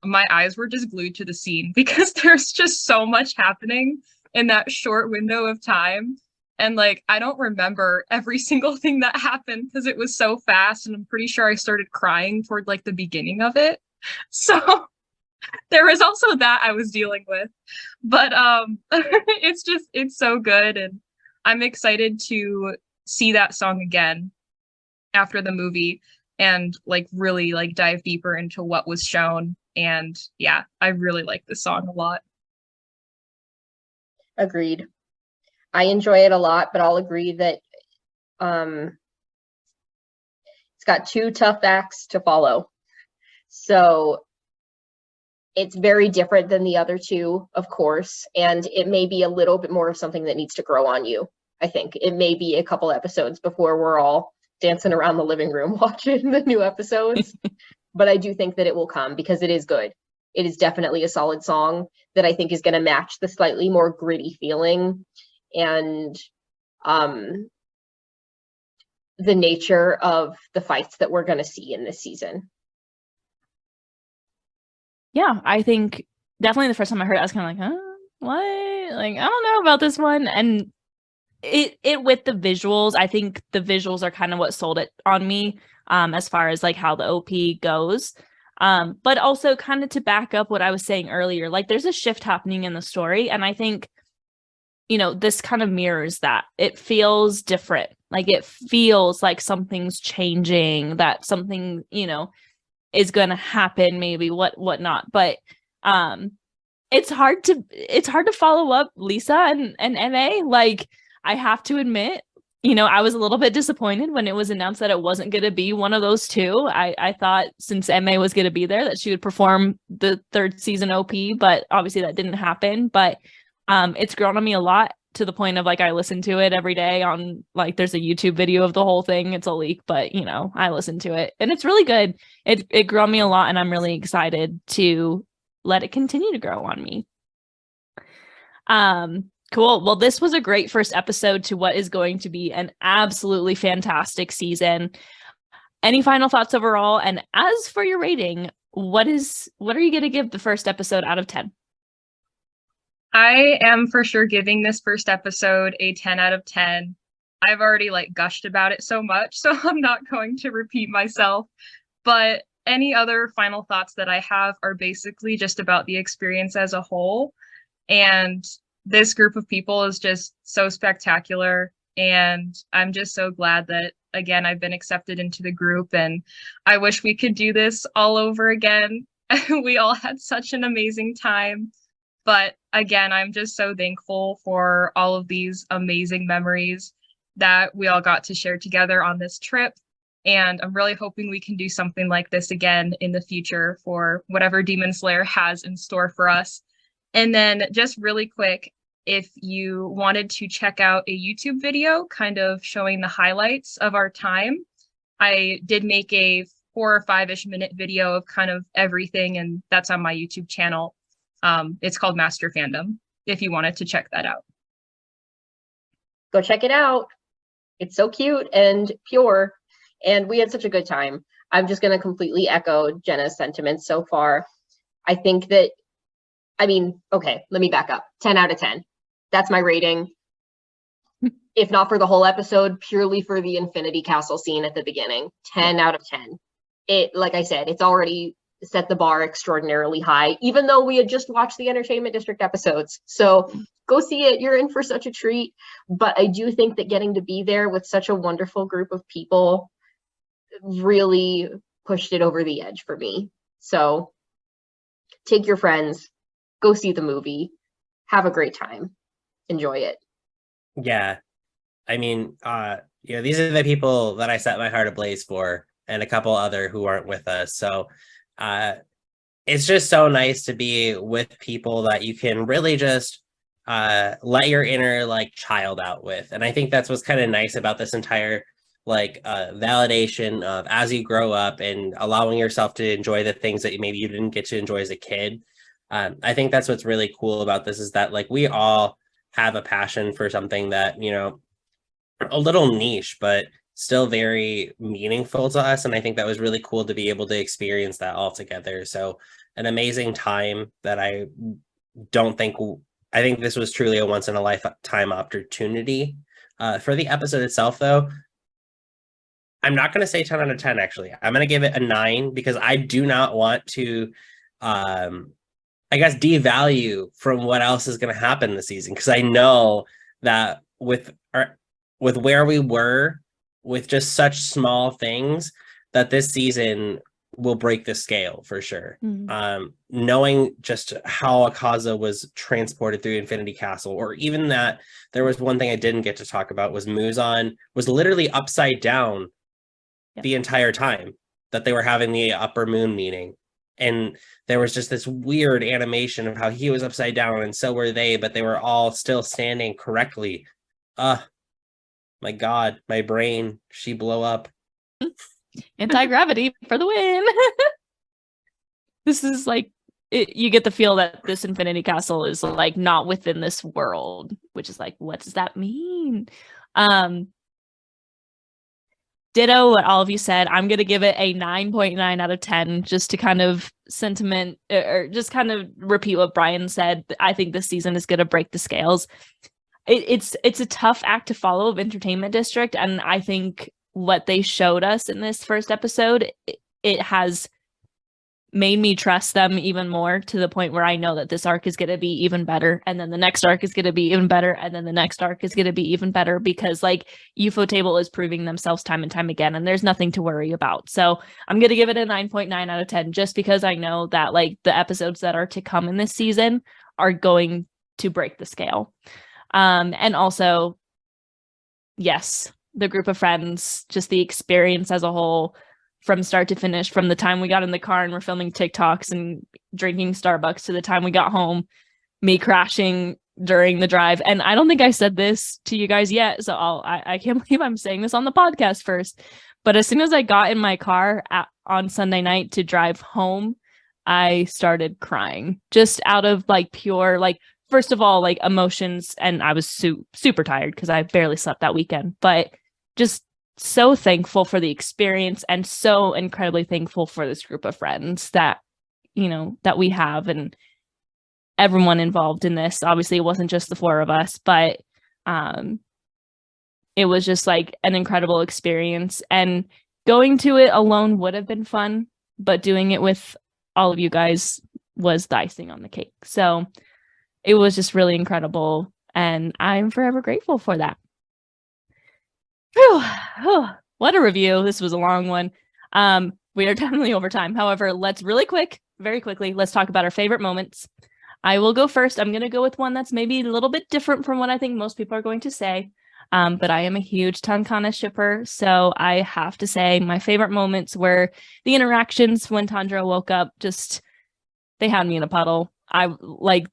my eyes were just glued to the scene because there's just so much happening in that short window of time. And like, I don't remember every single thing that happened because it was so fast. And I'm pretty sure I started crying toward like the beginning of it. So there was also that I was dealing with, but it's so good. And I'm excited to see that song again after the movie and like really like dive deeper into what was shown. And yeah, I really like this song a lot. Agreed. I enjoy it a lot, but I'll agree that it's got 2 tough acts to follow. So it's very different than the other 2, of course, and it may be a little bit more of something that needs to grow on you. I think it may be a couple episodes before we're all dancing around the living room watching the new episodes. But I do think that it will come because it is good. It is definitely a solid song that I think is going to match the slightly more gritty feeling and the nature of the fights that we're going to see in this season. Yeah, I think definitely the first time I heard it, I was kind of like, huh, what? Like, I don't know about this one. And it with the visuals, I think the visuals are kind of what sold it on me, as far as like how the OP goes. But also kind of to back up what I was saying earlier, like there's a shift happening in the story. And I think, this kind of mirrors that. It feels different. Like it feels like something's changing, that something, is going to happen, maybe whatnot. But it's hard to follow up Lisa and MA. Like I have to admit, I was a little bit disappointed when it was announced that it wasn't going to be one of those 2. I thought since MA was going to be there that she would perform the 3rd season OP, but obviously that didn't happen. But it's grown on me a lot to the point of like I listen to it every day on like there's a YouTube video of the whole thing. It's a leak, but I listen to it and it's really good. It grew on me a lot and I'm really excited to let it continue to grow on me. Cool. Well, this was a great first episode to what is going to be an absolutely fantastic season. Any final thoughts overall? And as for your rating, what are you going to give the first episode out of 10? I am for sure giving this first episode a 10 out of 10. I've already like gushed about it so much, so I'm not going to repeat myself. But any other final thoughts that I have are basically just about the experience as a whole. And this group of people is just so spectacular. And I'm just so glad that, again, I've been accepted into the group. And I wish we could do this all over again. We all had such an amazing time. But again, I'm just so thankful for all of these amazing memories that we all got to share together on this trip. And I'm really hoping we can do something like this again in the future for whatever Demon Slayer has in store for us. And then just really quick, if you wanted to check out a YouTube video kind of showing the highlights of our time, I did make a 4 or 5-ish minute video of kind of everything, and that's on my YouTube channel. It's called Master Fandom, if you wanted to check that out. Go check it out. It's so cute and pure, and we had such a good time. I'm just going to completely echo Jenna's sentiments so far. I think that, I mean, okay, let me back up. 10 out of 10. That's my rating. If not for the whole episode, purely for the Infinity Castle scene at the beginning. 10 out of 10. It, like I said, it's already set the bar extraordinarily high, even though we had just watched the Entertainment District episodes. So go see it. You're in for such a treat. But I do think that getting to be there with such a wonderful group of people really pushed it over the edge for me. So take your friends, go see the movie, have a great time, enjoy it. Yeah. I mean, these are the people that I set my heart ablaze for, and a couple other who aren't with us. So it's just so nice to be with people that you can really just let your inner like child out with. And I think that's what's kind of nice about this entire like validation of as you grow up and allowing yourself to enjoy the things that maybe you didn't get to enjoy as a kid. I think that's what's really cool about this, is that like we all have a passion for something that, you know, a little niche, but still very meaningful to us. And I think that was really cool to be able to experience that all together. So an amazing time that I think this was truly a once in a lifetime opportunity. For the episode itself, though, I'm not going to say 10 out of 10, actually. I'm going to give it a 9 because I do not want to, I guess, devalue from what else is going to happen this season. Because I know that with where we were, with just such small things, that this season will break the scale for sure. Knowing just how Akaza was transported through Infinity Castle, or even that there was one thing I didn't get to talk about, was Muzan was literally upside down the entire time that they were having the upper moon meeting. And there was just this weird animation of how he was upside down and so were they, but they were all still standing correctly. My God, my brain, she blow up. Anti-gravity for the win. This is like, you get the feel that this Infinity Castle is like not within this world, which is like, what does that mean? Ditto what all of you said. I'm going to give it a 9.9 out of 10, just to kind of sentiment, or just kind of repeat what Brian said. I think this season is going to break the scales. It's a tough act to follow of Entertainment District, and I think what they showed us in this first episode, it has made me trust them even more, to the point where I know that this arc is going to be even better, and then the next arc is going to be even better, and then the next arc is going to be even better, because like UFO Table is proving themselves time and time again, and there's nothing to worry about. So I'm going to give it a 9.9 out of 10, just because I know that like the episodes that are to come in this season are going to break the scale. And also, yes, the group of friends, just the experience as a whole, from start to finish, from the time we got in the car and we're filming TikToks and drinking Starbucks to the time we got home, me crashing during the drive. And I don't think I said this to you guys yet, so I can't believe I'm saying this on the podcast first. But as soon as I got in my car on Sunday night to drive home, I started crying, just out of like pure, like, first of all, like emotions. And I was super tired because I barely slept that weekend, but just so thankful for the experience, and so incredibly thankful for this group of friends that, you know, that we have, and everyone involved in this. Obviously it wasn't just the 4 of us, but it was just like an incredible experience. And going to it alone would have been fun, but doing it with all of you guys was the icing on the cake. So it was just really incredible, and I'm forever grateful for that. Whew. What a review. This was a long one. We are definitely over time. However, let's very quickly, let's talk about our favorite moments. I will go first. I'm going to go with one that's maybe a little bit different from what I think most people are going to say. But I am a huge Tankana shipper, so I have to say my favorite moments were the interactions when Tandra woke up. Just, they had me in a puddle.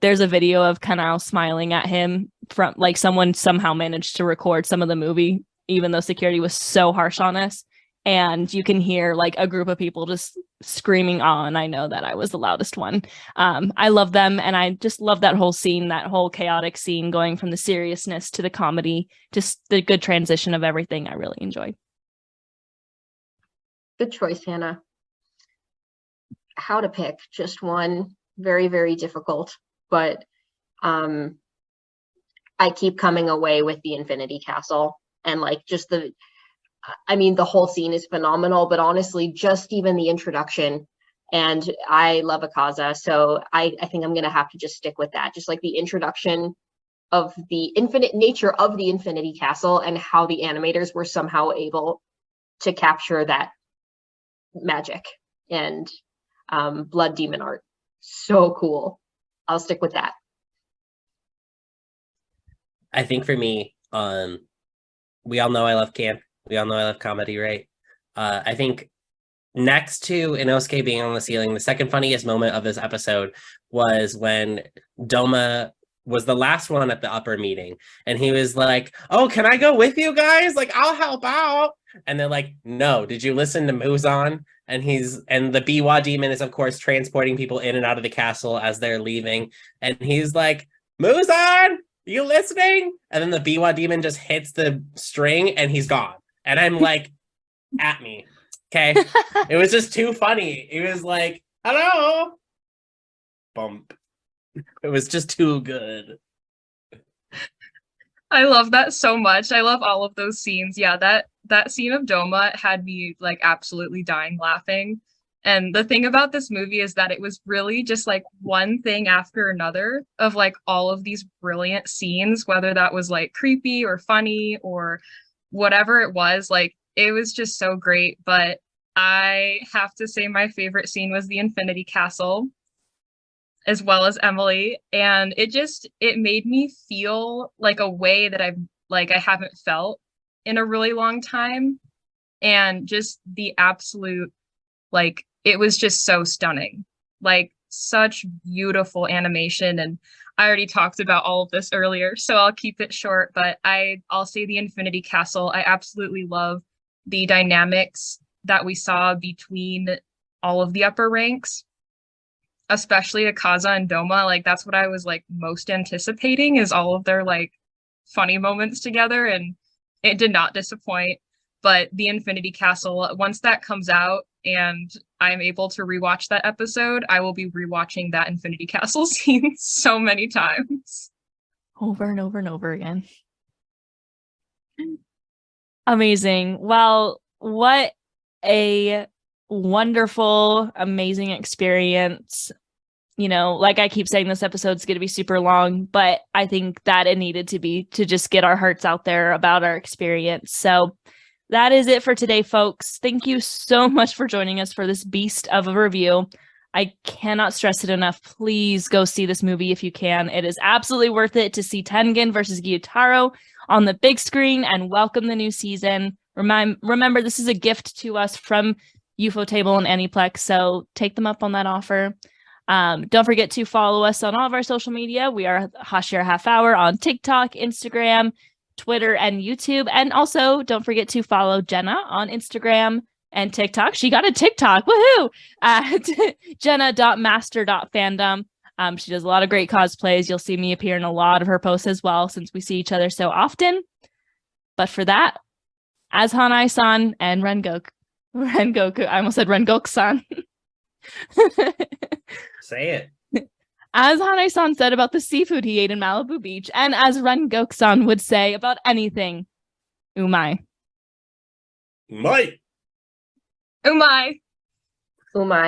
There's a video of Kanao smiling at him from, like, someone somehow managed to record some of the movie, even though security was so harsh on us. And you can hear like a group of people just screaming on. I know that I was the loudest one. I love them. And I just love that whole scene, that whole chaotic scene going from the seriousness to the comedy, just the good transition of everything. I really enjoyed. Good choice, Hannah. How to pick just one, very, very difficult, but I keep coming away with the Infinity Castle, and like just the whole scene is phenomenal, but honestly, just even the introduction, and I love Akaza, so I think I'm gonna have to just stick with that. Just like the introduction of the infinite nature of the Infinity Castle and how the animators were somehow able to capture that magic and blood demon art. So cool. I'll stick with that. I think for me, we all know I love camp. We all know I love comedy, right? I think next to Inosuke being on the ceiling, the second funniest moment of this episode was when Doma was the last one at the upper meeting. And he was like, oh, can I go with you guys? Like, I'll help out. And they're like, no, did you listen to Muzan? And the Biwa demon is, of course, transporting people in and out of the castle as they're leaving. And he's like, Muzan, you listening? And then the Biwa demon just hits the string and he's gone. And I'm like, at me. Okay. It was just too funny. It was like, hello. Bump. It was just too good. I love that so much. I love all of those scenes. Yeah, that scene of Doma had me like absolutely dying laughing. And the thing about this movie is that it was really just like one thing after another of like all of these brilliant scenes, whether that was like creepy or funny or whatever it was. Like, it was just so great. But I have to say my favorite scene was the Infinity Castle, as well as Emily. And it made me feel like a way that I haven't felt in a really long time. And just the absolute, like, it was just so stunning, like such beautiful animation. And I already talked about all of this earlier, so I'll keep it short, but I'll say the Infinity Castle. I absolutely love the dynamics that we saw between all of the upper ranks, especially Akaza and Doma. Like, that's what I was like most anticipating, is all of their like funny moments together, and it did not disappoint. But the Infinity Castle, once that comes out and I'm able to rewatch that episode, I will be rewatching that Infinity Castle scene so many times. Over and over and over again. Amazing. Well, what a wonderful, amazing experience. You know, like I keep saying, this episode's going to be super long, but I think that it needed to be, to just get our hearts out there about our experience. So that is it for today, folks. Thank you so much for joining us for this beast of a review. I cannot stress it enough. Please go see this movie if you can. It is absolutely worth it to see Tengen versus Gyutaro on the big screen and welcome the new season. Remember, this is a gift to us from UFO Table and Aniplex, so take them up on that offer. Don't forget to follow us on all of our social media. We are Hashira Half Hour on TikTok, Instagram, Twitter, and YouTube. And also, don't forget to follow Jenna on Instagram and TikTok. She got a TikTok. Woohoo! At jenna.master.fandom. She does a lot of great cosplays. You'll see me appear in a lot of her posts as well, since we see each other so often. But for that, as Hanai-san and Rengoku, I almost said Rengoku-san. Say it. As Hanai-san said about the seafood he ate in Malibu Beach, and as Rengoku-san would say about anything, UMAI. Mike. UMAI. UMAI.